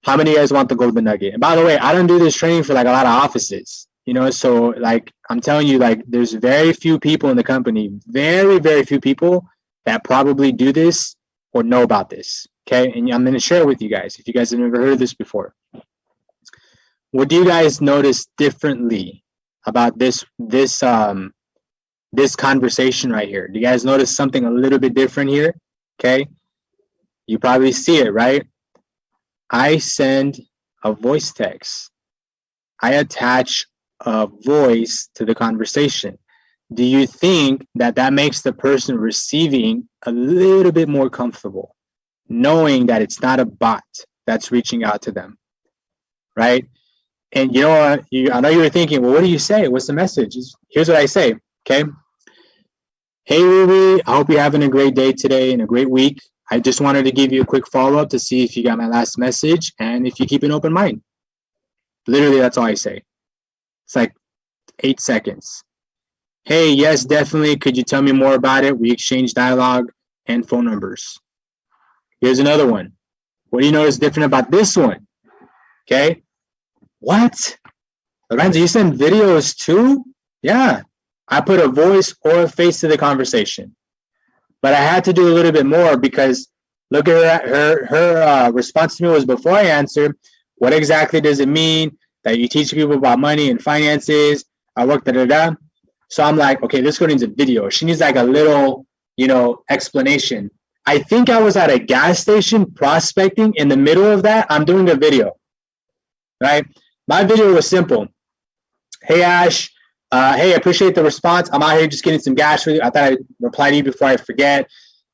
Speaker 3: How many of you guys want the golden nugget? And by the way, I don't do this training for like a lot of offices, you know, so like I'm telling you, like there's very few people in the company, very, very few people that probably do this or know about this, okay? And I'm going to share it with you guys if you guys have never heard of this before. what do you guys notice differently about this conversation right here? Do you guys notice something a little bit different here? Okay, you probably see it, right? I send a voice text. I attach a voice to the conversation. Do you think that that makes the person receiving a little bit more comfortable, knowing that it's not a bot that's reaching out to them, right? And you know what? I know you were thinking, well, what do you say? What's the message? Here's what I say, okay? Hey, Ruby, I hope you're having a great day today and a great week. I just wanted to give you a quick follow-up to see if you got my last message and if you keep an open mind. Literally, that's all I say. It's like 8 seconds. Hey, yes, definitely. Could you tell me more about it? We exchange dialogue and phone numbers. Here's another one. What do you notice different about this one? Okay. What? Lorenzo, you send videos too? Yeah. I put a voice or a face to the conversation. But I had to do a little bit more because look at her response to me was, before I answer, what exactly does it mean that you teach people about money and finances? I work da-da-da. So I'm like, okay, this girl needs a video. She needs like a little, explanation. I think I was at a gas station prospecting. In the middle of that, I'm doing a video, right? My video was simple. Hey, Ash. Hey, I appreciate the response. I'm out here just getting some gas for you. I thought I'd reply to you before I forget.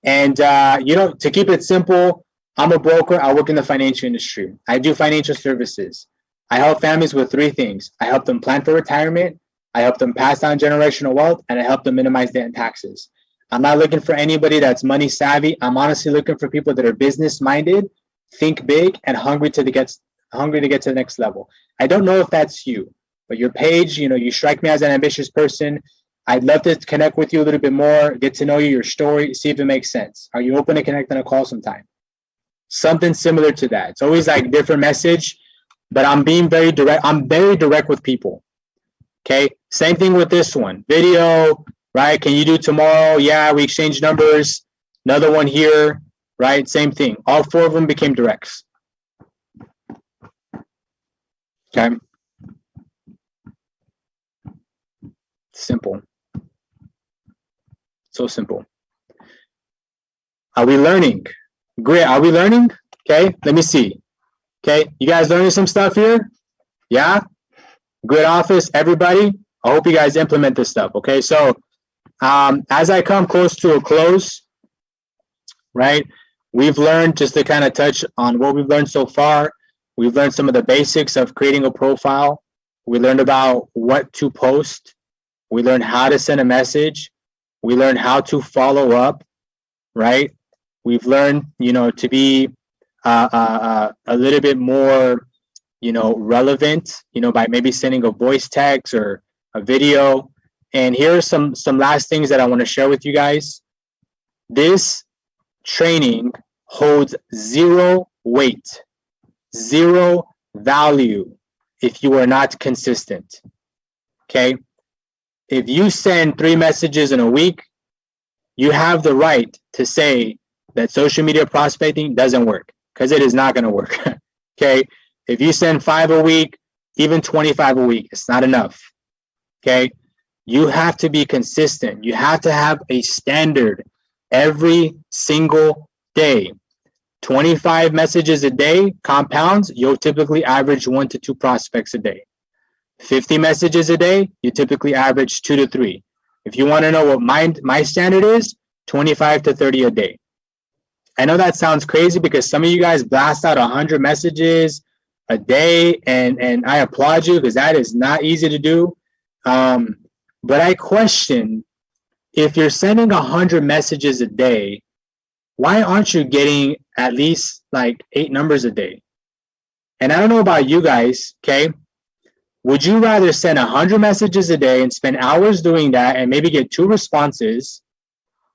Speaker 3: And, to keep it simple, I'm a broker. I work in the financial industry. I do financial services. I help families with 3 things. I help them plan for retirement. I help them pass down generational wealth, and I help them minimize debt and taxes. I'm not looking for anybody that's money savvy. I'm honestly looking for people that are business minded, think big, and hungry to get to the next level. I don't know if that's you. But your page, you strike me as an ambitious person. I'd love to connect with you a little bit more, get to know you, your story, see if it makes sense. Are you open to connect on a call sometime? Something similar to that. It's always like different message, but I'm being very direct. I'm very direct with people. Okay. Same thing with this one. Video, right? Can you do tomorrow? Yeah, we exchange numbers. Another one here, right? Same thing. All 4 of them became directs. Okay. Simple. So simple. Are we learning? Great. Are we learning? Okay. Let me see. Okay. You guys learning some stuff here? Yeah. Good office, everybody. I hope you guys implement this stuff. Okay. So as I come close to a close, right, we've learned, just to kind of touch on what we've learned so far, we've learned some of the basics of creating a profile. We learned about what to post. We learned how to send a message. We learned how to follow up, right? We've learned, to be a little bit more, relevant, by maybe sending a voice text or a video. And here are some last things that I want to share with you guys. This training holds 0 weight, 0 value if you are not consistent, okay? If you send 3 messages in a week, you have the right to say that social media prospecting doesn't work, because it is not going to work. Okay. If you send 5 a week, even 25 a week, it's not enough. Okay. You have to be consistent. You have to have a standard every single day. 25 messages a day compounds. You'll typically average 1 to 2 prospects a day. 50 messages a day, you typically average 2 to 3. If you want to know what my standard is, 25 to 30 a day. I know that sounds crazy because some of you guys blast out 100 messages a day, and I applaud you because that is not easy to do. But I question, if you're sending 100 messages a day, why aren't you getting at least like 8 numbers a day? And I don't know about you guys, okay? Would you rather send 100 messages a day and spend hours doing that and maybe get 2 responses?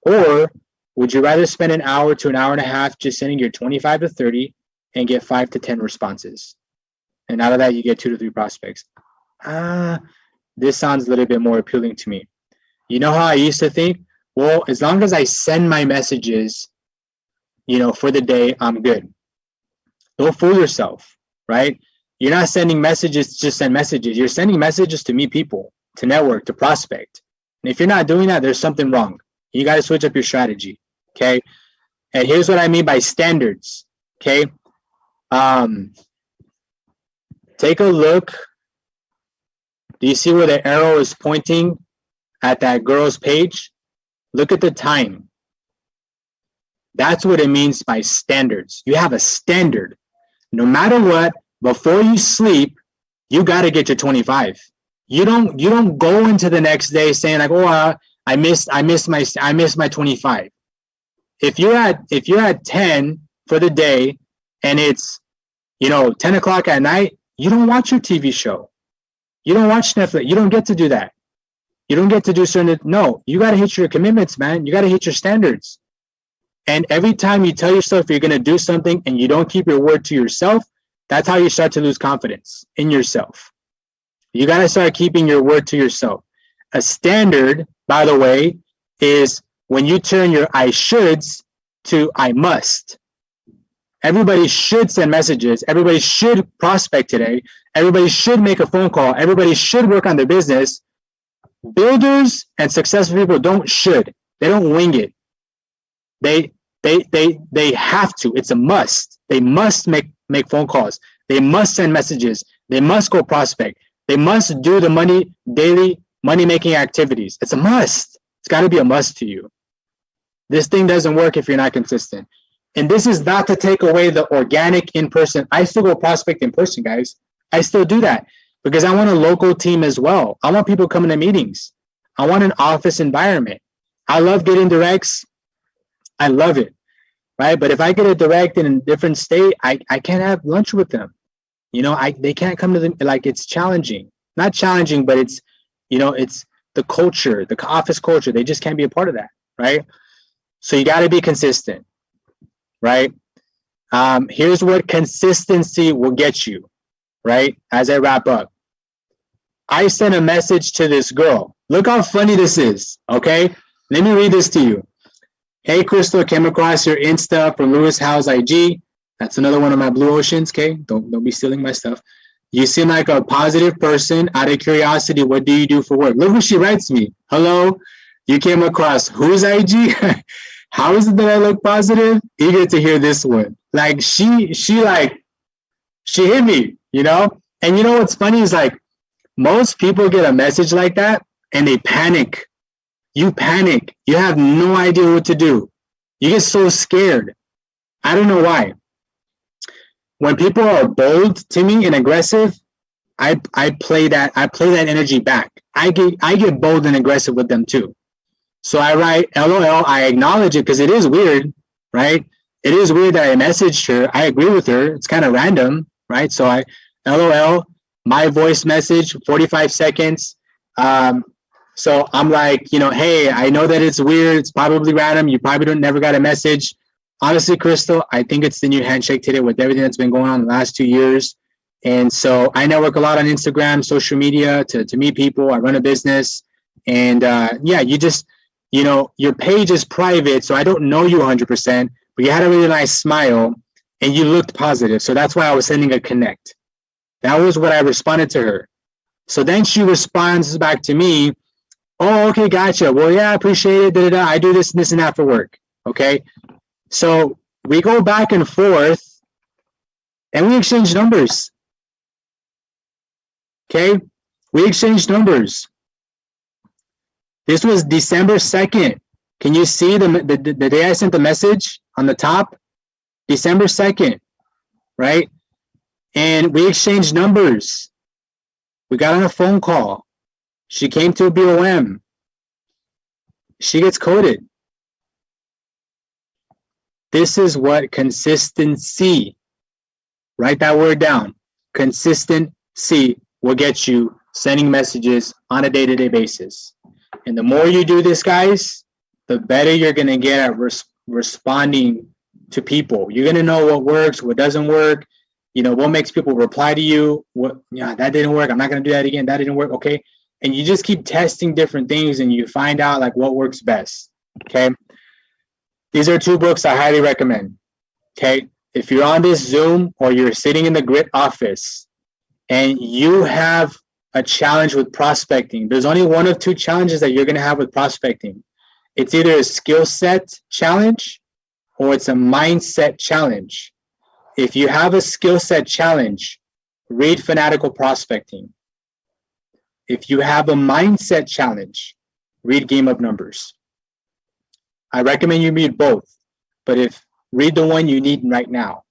Speaker 3: Or would you rather spend an hour to an hour and a half just sending your 25 to 30 and get 5 to 10 responses? And out of that, you get 2 to 3 prospects. This sounds a little bit more appealing to me. You know how I used to think? Well, as long as I send my messages, for the day, I'm good. Don't fool yourself, right? You're not sending messages to just send messages. You're sending messages to meet people, to network, to prospect. And if you're not doing that, there's something wrong. You got to switch up your strategy. Okay. And here's what I mean by standards. Okay. Take a look. Do you see where the arrow is pointing at that girl's page? Look at the time. That's what it means by standards. You have a standard. No matter what, before you sleep, you got to get your 25. You don't go into the next day saying like, oh, I missed my 25. If you're at 10 for the day and it's 10 o'clock at night, you don't watch your TV show. You don't watch Netflix. You don't get to do that. You don't get to do certain. No, you got to hit your commitments, man. You got to hit your standards. And every time you tell yourself you're going to do something and you don't keep your word to yourself, that's how you start to lose confidence in yourself. You got to start keeping your word to yourself. A standard, by the way, is when you turn your I shoulds to I must. Everybody should send messages. Everybody should prospect today. Everybody should make a phone call. Everybody should work on their business. Builders and successful people don't should. They don't wing it. They have to. It's a must. They must make phone calls. They must send messages. They must go prospect. They must do the daily money-making activities. It's a must. It's got to be a must to you. This thing doesn't work if you're not consistent. And this is not to take away the organic in-person. I still go prospect in person, guys. I still do that because I want a local team as well. I want people coming to meetings. I want an office environment. I love getting directs. I love it, right? But if I get a direct in a different state, I can't have lunch with them. They can't come to the, it's challenging. Not challenging, but it's the culture, the office culture. They just can't be a part of that, right? So you got to be consistent, right? Here's what consistency will get you, right? As I wrap up, I sent a message to this girl. Look how funny this is, okay? Let me read this to you. Hey, Crystal, came across your Insta from Lewis Howe's IG. That's another one of my blue oceans, okay? Don't be stealing my stuff. You seem like a positive person. Out of curiosity, what do you do for work? Look what she writes me. Hello, you came across whose IG? How is it that I look positive? Eager to hear this one. Like she hit me, And you know what's funny is most people get a message like that and they panic. You panic. You have no idea what to do. You get so scared. I don't know why. When people are bold to me and aggressive, I play that energy back. I get bold and aggressive with them too. So I write LOL. I acknowledge it because it is weird, right? It is weird that I messaged her. I agree with her. It's kind of random, right? So I LOL, my voice message, 45 seconds. So I'm like, hey, I know that it's weird. It's probably random. You probably never got a message. Honestly, Crystal, I think it's the new handshake today with everything that's been going on in the last 2 years. And so I network a lot on Instagram, social media to meet people. I run a business. And you just, your page is private. So I don't know you 100%, but you had a really nice smile and you looked positive. So that's why I was sending a connect. That was what I responded to her. So then she responds back to me. Oh, okay, gotcha. Well, yeah, I appreciate it. I do this and this and that for work. Okay. So we go back and forth and we exchange numbers. Okay. We exchanged numbers. This was December 2nd. Can you see the day I sent the message on the top? December 2nd, right? And we exchanged numbers. We got on a phone call. She came to a BOM. She gets coded. This is what consistency, write that word down. Consistency will get you sending messages on a day-to-day basis. And the more you do this, guys, the better you're going to get at responding to people. You're going to know what works, what doesn't work, what makes people reply to you. That didn't work. I'm not going to do that again. That didn't work. Okay. And you just keep testing different things and you find out what works best. Okay. These are 2 books I highly recommend. Okay. If you're on this Zoom or you're sitting in the grit office, and you have a challenge with prospecting, there's only one of two challenges that you're going to have with prospecting. It's either a skill set challenge or it's a mindset challenge. If you have a skill set challenge, read Fanatical Prospecting. If you have a mindset challenge, read Game of Numbers. I recommend you read both, but read the one you need right now.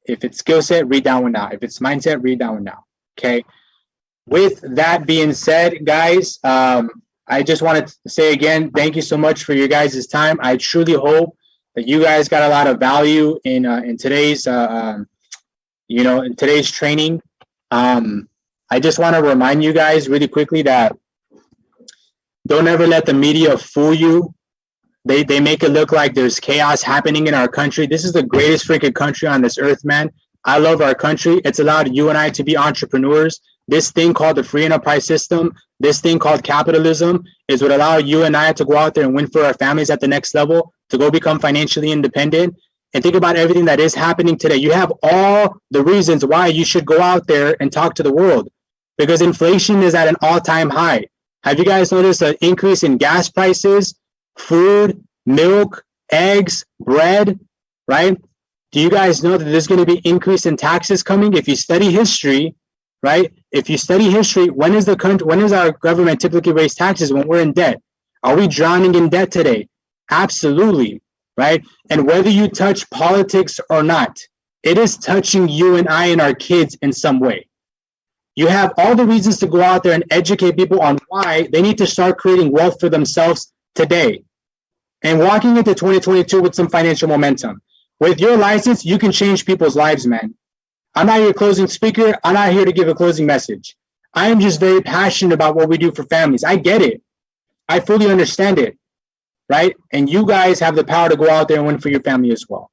Speaker 3: If it's skill set, read that one now. If it's mindset, read that one now. Okay. With that being said, guys, I just wanted to say again, thank you so much for your guys' time. I truly hope that you guys got a lot of value in today's, in today's training. I just want to remind you guys really quickly that don't ever let the media fool you. They make it look like there's chaos happening in our country. This is the greatest freaking country on this earth, man. I love our country. It's allowed you and I to be entrepreneurs. This thing called the free enterprise system, this thing called capitalism, is what allowed you and I to go out there and win for our families at the next level, to go become financially independent. And think about everything that is happening today. You have all the reasons why you should go out there and talk to the world, because inflation is at an all-time high. Have you guys noticed an increase in gas prices, food, milk, eggs, bread, right? Do you guys know that there's going to be increase in taxes coming? If you study history, right? If you study history, when is our government typically raise taxes? When we're in debt. Are we drowning in debt today? Absolutely, right? And whether you touch politics or not, it is touching you and I and our kids in some way. You have all the reasons to go out there and educate people on why they need to start creating wealth for themselves today and walking into 2022 with some financial momentum. With your license, you can change people's lives, man. I'm not your closing speaker. I'm not here to give a closing message. I am just very passionate about what we do for families. I get it. I fully understand it, right? And you guys have the power to go out there and win for your family as well.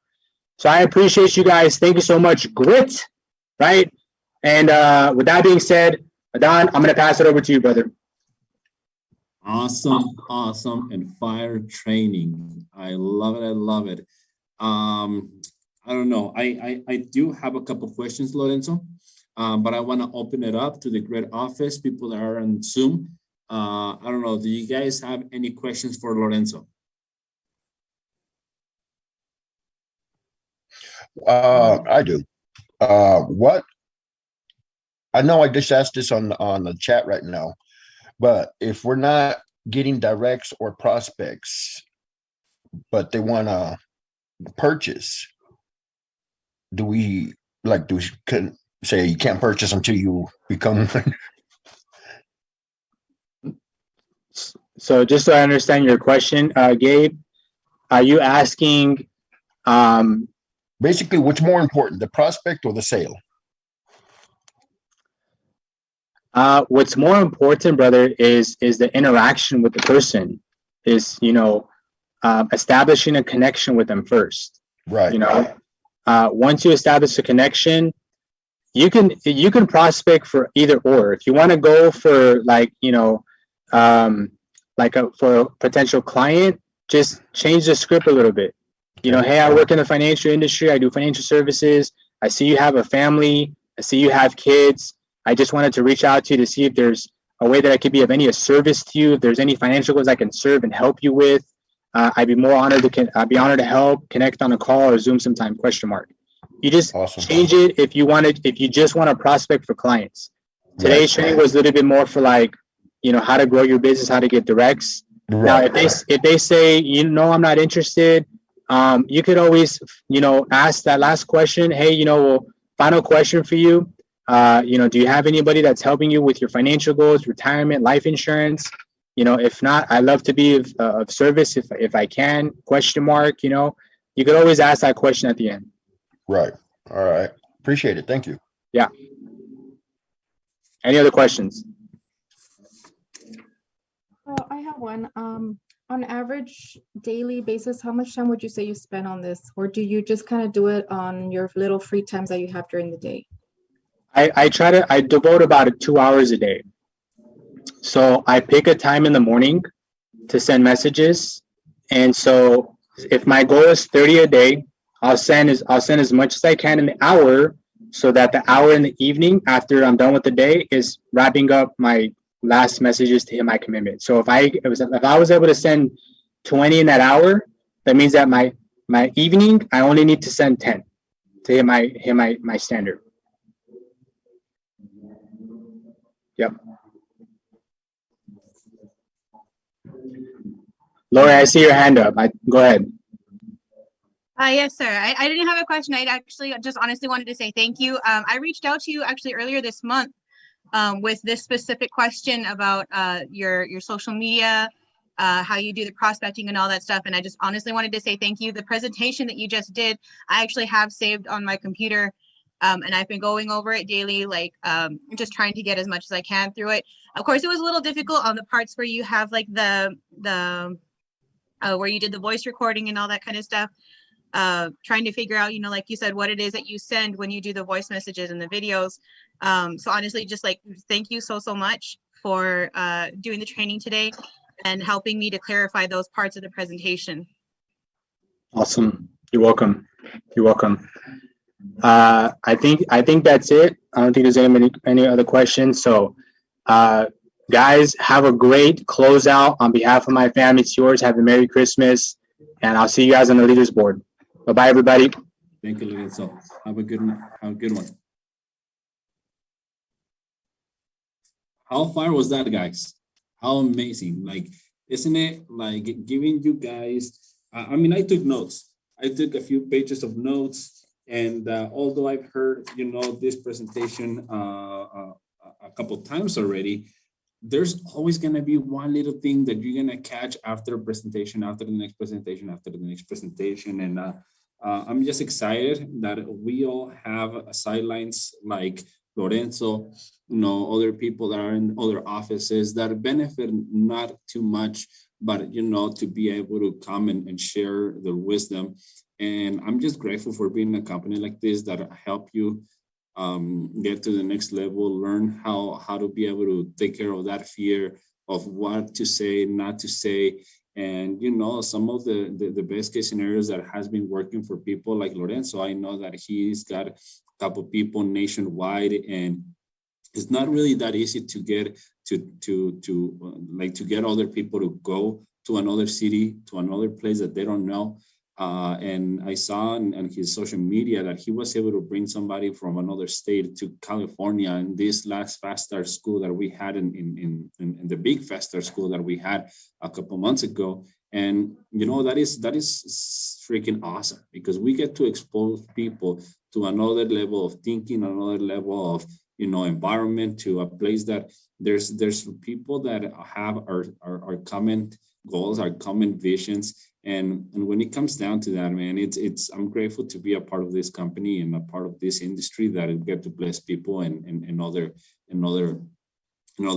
Speaker 3: So I appreciate you guys. Thank you so much. Grit, right? And with that being said, Adon, I'm going to pass it over to you, brother.
Speaker 2: Awesome, and fire training. I love it. I love it. I don't know. I do have a couple of questions, Lorenzo, but I want to open it up to the great office, people that are on Zoom. I don't know. Do you guys have any questions for Lorenzo?
Speaker 4: I do. What? I know I just asked this on the chat right now, but if we're not getting directs or prospects, but they want to purchase, do we can say you can't purchase until you become one?
Speaker 3: So just so I understand your question, Gabe, are you asking
Speaker 4: basically what's more important, the prospect or the sale?
Speaker 3: What's more important, brother, is the interaction with the person, is, establishing a connection with them first.
Speaker 4: Right.
Speaker 3: Once you establish a connection, you can prospect for either or. If you want to go for for a potential client, just change the script a little bit. Hey, I work in the financial industry. I do financial services. I see you have a family. I see you have kids. I just wanted to reach out to you to see if there's a way that I could be of any service to you. If there's any financial goals I can serve and help you with, I'd be honored to help. Connect on a call or Zoom sometime. ? You just change it if you just want to prospect for clients. Today's training was a little bit more for how to grow your business, how to get directs. Now, if they say, I'm not interested, you could always, ask that last question. Hey, final question for you. Do you have anybody that's helping you with your financial goals, retirement, life insurance? If not, I'd love to be of service if I can, ? You could always ask that question at the end.
Speaker 4: Right. All right. Appreciate it. Thank you.
Speaker 3: Yeah. Any other questions?
Speaker 1: I have one. On average daily basis, how much time would you say you spend on this? Or do you just kind of do it on your little free times that you have during the day?
Speaker 3: I devote about 2 hours a day. So I pick a time in the morning to send messages. And so if my goal is 30 a day, I'll send as much as I can in the hour so that the hour in the evening after I'm done with the day is wrapping up my last messages to hit my commitment. So if I was able to send 20 in that hour, that means that my evening I only need to send 10 to hit my standard. Yep. Lori, I see your hand up. Go ahead.
Speaker 5: Yes, sir. I didn't have a question. I actually just honestly wanted to say thank you. I reached out to you actually earlier this month with this specific question about your social media, how you do the prospecting and all that stuff. And I just honestly wanted to say thank you. The presentation that you just did, I actually have saved on my computer. And I've been going over it daily, like just trying to get as much as I can through it. Of course, it was a little difficult on the parts where you have like the where you did the voice recording and all that kind of stuff. Trying to figure out, like you said, what it is that you send when you do the voice messages and the videos. So honestly, just like, thank you so much for doing the training today and helping me to clarify those parts of the presentation.
Speaker 3: Awesome. You're welcome. You're welcome. I think that's it. I don't think there's any other questions. So guys, have a great closeout. On behalf of my family, it's yours. Have a Merry Christmas, and I'll see you guys on the leaders board. Bye-bye, everybody.
Speaker 2: Thank you, Lorenzo. Have a good one. How far was that, guys? How amazing. Like, isn't it like giving you guys, I mean, I took notes. I took a few pages of notes, and although I've heard, this presentation a couple of times already, there's always going to be one little thing that you're going to catch after a presentation, after the next presentation, after the next presentation. And I'm just excited that we all have sidelines like Lorenzo, other people that are in other offices that benefit not too much, but, to be able to come and share their wisdom. And I'm just grateful for being a company like this that help you get to the next level, learn how to be able to take care of that fear of what to say, not to say. And, some of the best case scenarios that has been working for people like Lorenzo, I know that he's got a couple people nationwide, and it's not really that easy to get to get other people to go to another city, to another place that they don't know. And I saw on his social media that he was able to bring somebody from another state to California in this last Fast Start school that we had in the big Fast Start school that we had a couple months ago. And, that is freaking awesome, because we get to expose people to another level of thinking, another level of, environment, to a place that there's people that have our common goals, our common visions. And when it comes down to that, man, I'm grateful to be a part of this company and a part of this industry that I get to bless people and other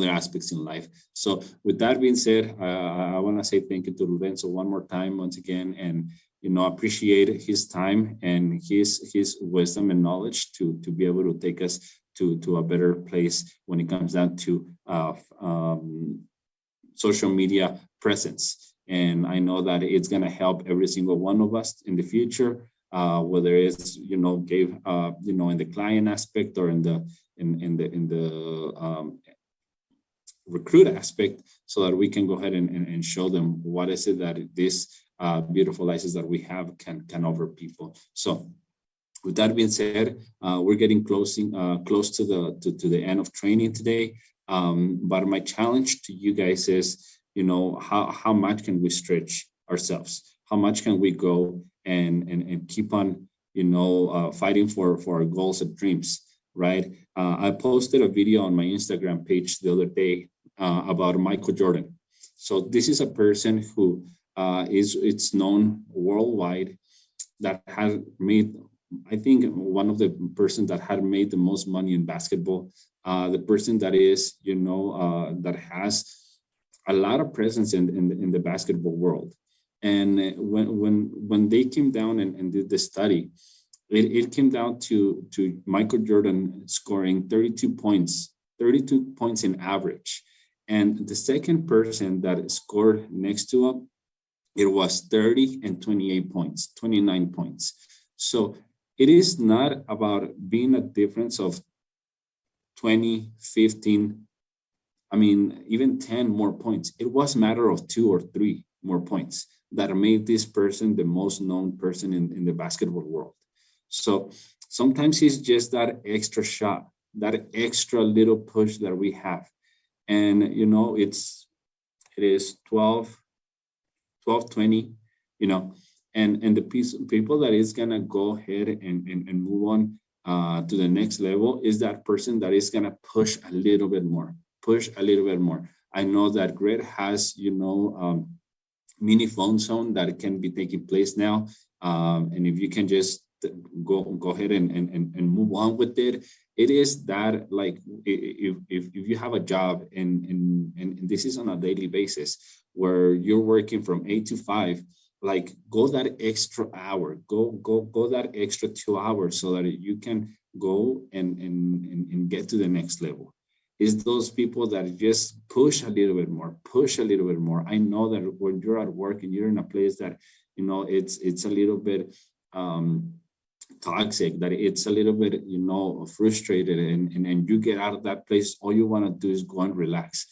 Speaker 2: aspects in life. So with that being said, I want to say thank you to Lorenzo one more time, once again, and appreciate his time and his wisdom and knowledge to be able to take us to a better place when it comes down to social media presence. And I know that it's going to help every single one of us in the future, whether it's, in the client aspect or in the recruit aspect, so that we can go ahead and show them what is it that this beautiful license that we have can offer people. So with that being said, we're getting close to the end of training today. But my challenge to you guys is, how much can we stretch ourselves? How much can we go and keep on, fighting for our goals and dreams, right? I posted a video on my Instagram page the other day about Michael Jordan. So this is a person who it's known worldwide, that has made, I think, one of the persons that had made the most money in basketball, the person that is, that has a lot of presence in the basketball world. And when they came down and did the study, it came down to Michael Jordan scoring 32 points in average. And the second person that scored next to him, it was 30 and 29 points. So it is not about being a difference of 20, 15, I mean, even 10 more points. It was a matter of 2 or 3 more points that made this person the most known person in the basketball world. So sometimes it's just that extra shot, that extra little push that we have. And, you know, it is 12, 20, you know, and the people that is going to go ahead and move on to the next level is that person that is going to push a little bit more, I know that Greg has, you know, mini phone zone that can be taking place now. And if you can just go ahead and move on with it, it is that, like, if you have a job and this is on a daily basis where you're working from 8 to 5, like, go that extra hour, go that extra 2 hours so that you can go and get to the next level. Is those people that just push a little bit more. I know that when you're at work and you're in a place that, you know, it's a little bit toxic, that it's a little bit, you know, frustrated, and you get out of that place, all you want to do is go and relax.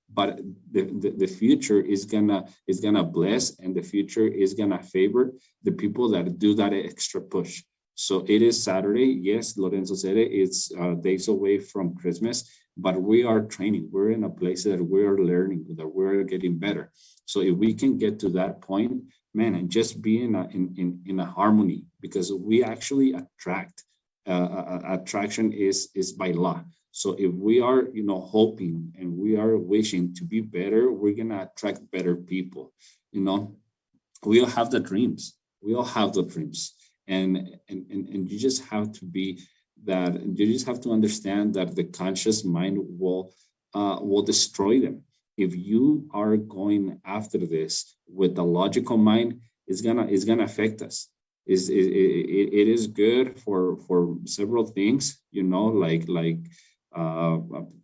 Speaker 2: But the future is gonna bless, and the future is gonna favor the people that do that extra push. So it is Saturday. Yes, Lorenzo said it. It's days away from Christmas, but we are training. We're in a place that we are learning, that we're getting better. So if we can get to that point, man, and just be in a harmony, because we actually attract. Attraction is by law. So if we are, you know, hoping and we are wishing to be better, we're gonna attract better people. You know, we all have the dreams. And you just have to be that. You just have to understand that the conscious mind will destroy them. If you are going after this with the logical mind, it's gonna affect us. It is good for several things, you know, like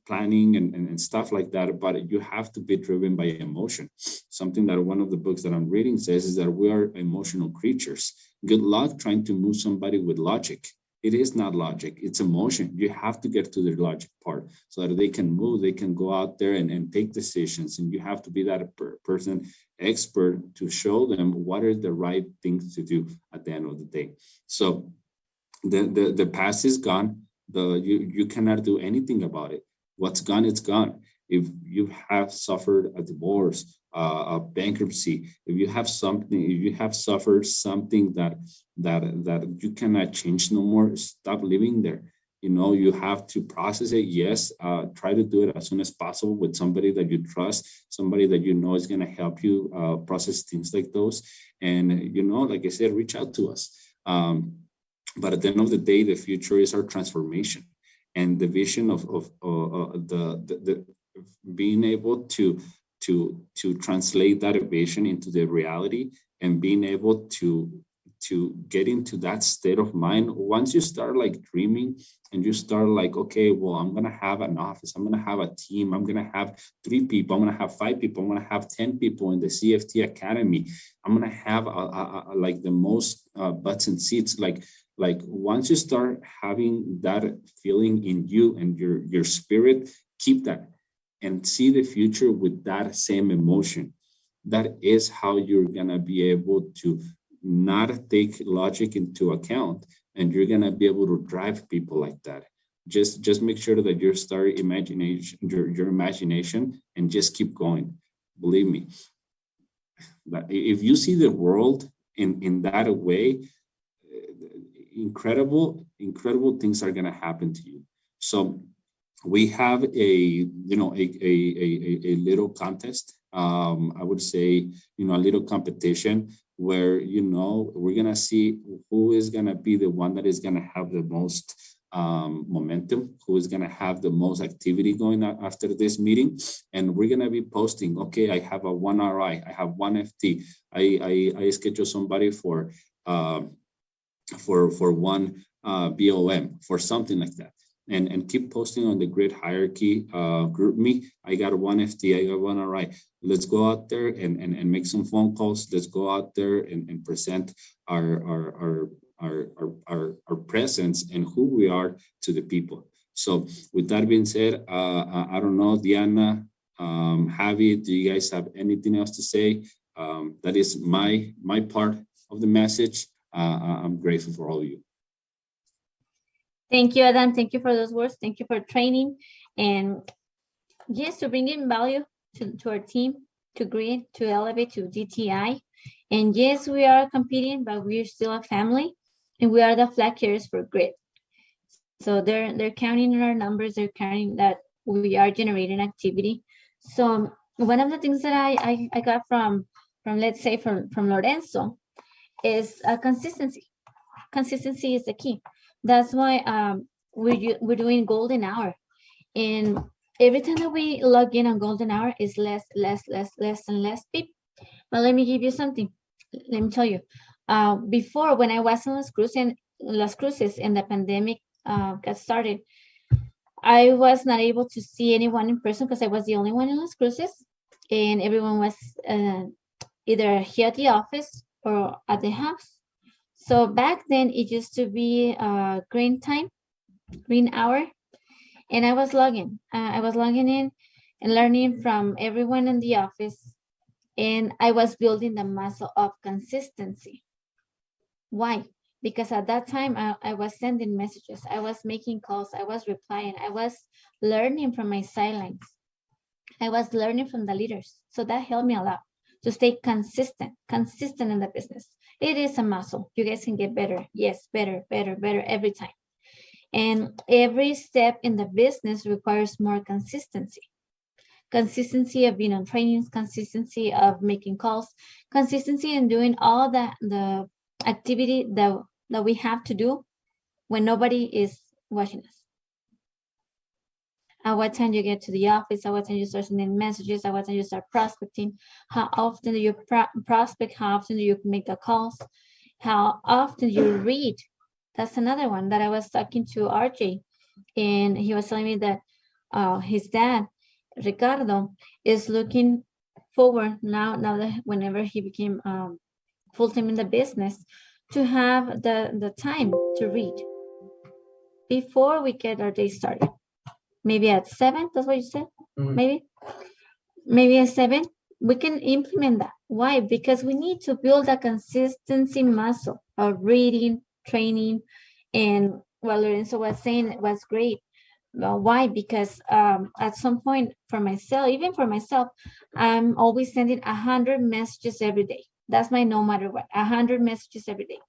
Speaker 2: planning and stuff like that, but you have to be driven by emotion. Something that one of the books that I'm reading says is that we are emotional creatures. Good luck trying to move somebody with logic. It is not logic, it's emotion. You have to get to the logic part so that they can move, they can go out there and take decisions. And you have to be that person expert to show them what are the right things to do at the end of the day. So the past is gone. You cannot do anything about it. What's gone, it's gone. If you have suffered a divorce, a bankruptcy, if you have suffered something that you cannot change no more, stop living there. You know, you have to process it. Yes, try to do it as soon as possible with somebody that you trust, somebody that you know is going to help you process things like those. And, you know, like I said, reach out to us. But at the end of the day, the future is our transformation, and the vision of the being able to translate that vision into the reality, and being able to get into that state of mind. Once you start like dreaming and you start like, okay, well, I'm going to have an office, I'm going to have a team, I'm going to have 3 people, I'm going to have 5 people, I'm going to have 10 people in the CFT Academy, I'm going to have like the most butts and seats. Like once you start having that feeling in you and your spirit, keep that and see the future with that same emotion. That is how you're going to be able to not take logic into account, and you're going to be able to drive people like that. Just make sure that you start your imagination, and just keep going. Believe me, that if you see the world in that way, incredible things are going to happen to you. So we have a little contest. I would say, a little competition where, we're going to see who is going to be the one that is going to have the most momentum, who is going to have the most activity going on after this meeting. And we're going to be posting, okay, I have a 1 RI, I have 1 FT, I schedule somebody for 1 BOM, for something like that. And keep posting on the grid hierarchy group me. I got 1 FT, I got 1 RI. Let's go out there and make some phone calls. Let's go out there and present our our presence and who we are to the people. So with that being said, I don't know, Diana, Javi, do you guys have anything else to say? That is my part of the message. I'm grateful for all of you.
Speaker 1: Thank you, Adam. Thank you for those words. Thank you for training. And yes, to bring in value to our team, to grid, to elevate, to D.T.I. And yes, we are competing, but we're still a family, and we are the flag carriers for grid. So they're counting in our numbers. They're counting that we are generating activity. So one of the things that I got from let's say from Lorenzo is consistency. Consistency is the key. That's why we're doing golden hour, and every time that we log in on golden hour is less and less people. But let me give you something. Let me tell you. Before, when I was in Las Cruces and the pandemic got started, I was not able to see anyone in person because I was the only one in Las Cruces, and everyone was either here at the office or at the house. So back then it used to be green hour, and I was logging in and learning from everyone in the office, and I was building the muscle of consistency. Why? Because at that time I was sending messages, I was making calls, I was replying, I was learning from my sidelines, I was learning from the leaders. So that helped me a lot to stay consistent in the business. It is a muscle. You guys can get better. Yes, better every time. And every step in the business requires more consistency. Consistency of being on trainings, consistency of making calls, consistency in doing all the activity that we have to do when nobody is watching us. At what time you get to the office, at what time you start sending messages, at what time you start prospecting, how often do you prospect, how often do you make the calls, how often you read. That's another one that I was talking to RJ, and he was telling me that his dad, Ricardo, is looking forward now that whenever he became full-time in the business, to have the time to read before we get our day started. Maybe at 7, that's what you said? Mm-hmm. Maybe at 7, we can implement that. Why? Because we need to build a consistency muscle of reading, training, and what Lorenzo was saying was great. Why? Because at some point even for myself, I'm always sending 100 messages every day. That's my no matter what, 100 messages every day.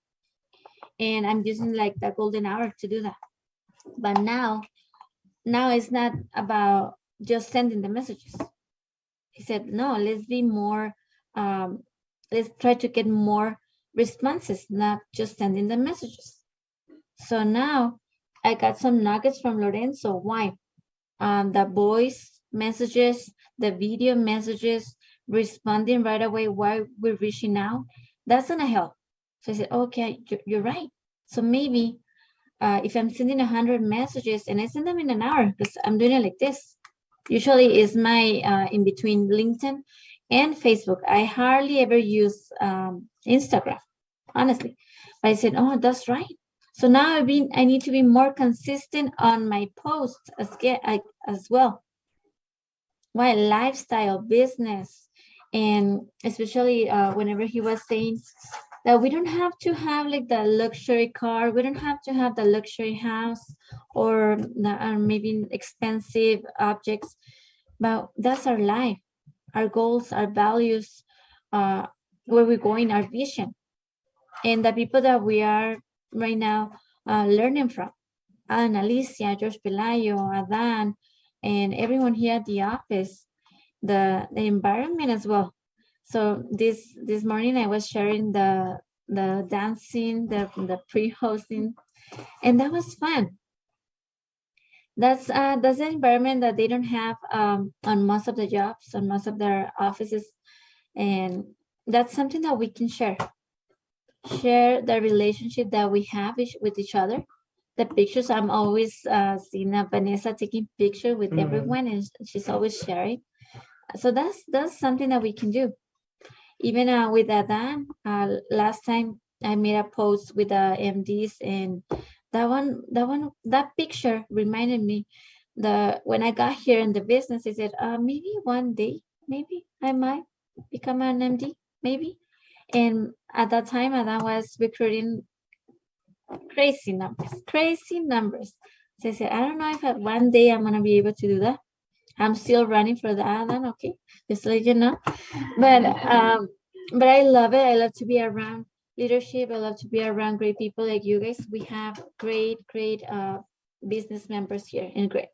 Speaker 1: And I'm using like the golden hour to do that. But now it's not about just sending the messages. He said, no, let's be more, let's try to get more responses, not just sending the messages. So now I got some nuggets from Lorenzo. Why? The voice messages, the video messages, responding right away while we're reaching out, that's gonna help. So I said, okay, you're right. So maybe if I'm sending 100 messages and I send them in an hour, because I'm doing it like this. Usually is my in between LinkedIn and Facebook. I hardly ever use Instagram, honestly. But I said, oh, that's right. So now I need to be more consistent on my posts as well. Why? Lifestyle, business, and especially whenever he was saying that we don't have to have like the luxury car, we don't have to have the luxury house or maybe expensive objects, but that's our life, our goals, our values, where we're going, our vision, and the people that we are right now learning from. Alicia, George Pelayo, Adan, and everyone here at the office, the environment as well. So this morning I was sharing the dancing, the pre-hosting, and that was fun. That's an environment that they don't have on most of the jobs, on most of their offices, and that's something that we can share the relationship that we have with each other. The pictures, I'm always seeing Vanessa taking pictures with everyone, and she's always sharing. So that's something that we can do. Even with Adan, last time
Speaker 6: I made a post with the MDs, and that picture reminded me when I got here in the business, I said, maybe one day, maybe I might become an MD, maybe. And at that time, I was recruiting crazy numbers. So I said, I don't know if one day I'm gonna be able to do that. I'm still running for that. Then okay, just to let you know. But I love it. I love to be around leadership. I love to be around great people like you guys. We have great business members here and great.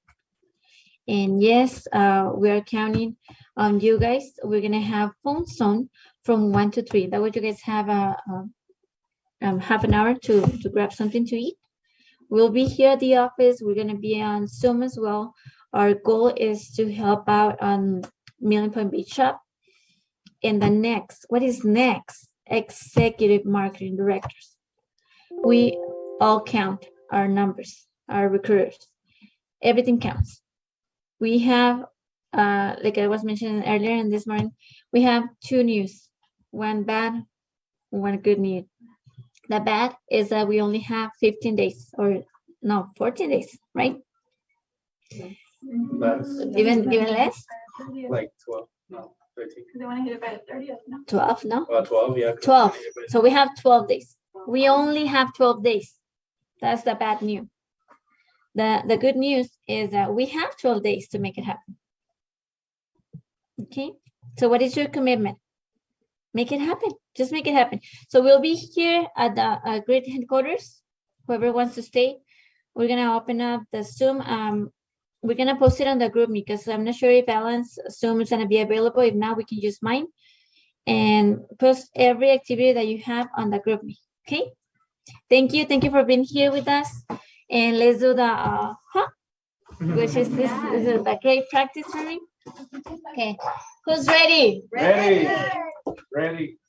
Speaker 6: And yes, we are counting on you guys. We're gonna have phone zone from 1 to 3. That way you guys have a half an hour to grab something to eat. We'll be here at the office. We're gonna be on Zoom as well. Our goal is to help out on Million Point Beach Shop. And the next, what is next? Executive marketing directors. We all count our numbers, our recruiters. Everything counts. We have, like I was mentioning earlier in this morning, we have 2 news, one bad, one good news. The bad is that we only have 15 days, or no, 14 days, right? Even less?
Speaker 7: Like 12, no, 13.
Speaker 1: They want to hit it by the 30th, no?
Speaker 6: 12, no?
Speaker 7: 12, yeah.
Speaker 6: 12. So we have 12 days. We only have 12 days. That's the bad news. The good news is that we have 12 days to make it happen. Okay, so what is your commitment? Make it happen. Just make it happen. So we'll be here at the Grid headquarters. Whoever wants to stay, we're gonna open up the Zoom. We're gonna post it on the group because I'm not sure if Alan's Zoom is gonna be available. If not, we can use mine and post every activity that you have on the group. Okay. Thank you for being here with us. And let's do the which is this is a great practice for me. Okay, who's ready?
Speaker 7: Ready.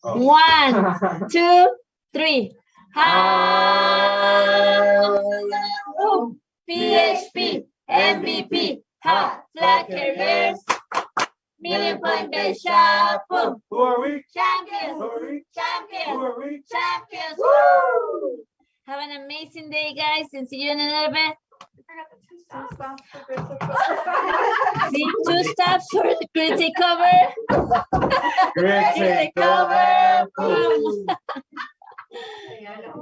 Speaker 6: 1, 2, 3. Hello, PHP, MVP, hot flag carriers, Million Point Beach Shop.
Speaker 7: Who are we?
Speaker 6: Champions,
Speaker 7: Who are we? Who
Speaker 6: champions,
Speaker 7: are we?
Speaker 6: champions. Woo! Have an amazing day, guys, and see you in a little bit. See, 2 stops for the grid takeover.
Speaker 7: Grid
Speaker 6: takeover.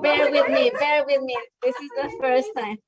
Speaker 6: Bear with me. This is the first time.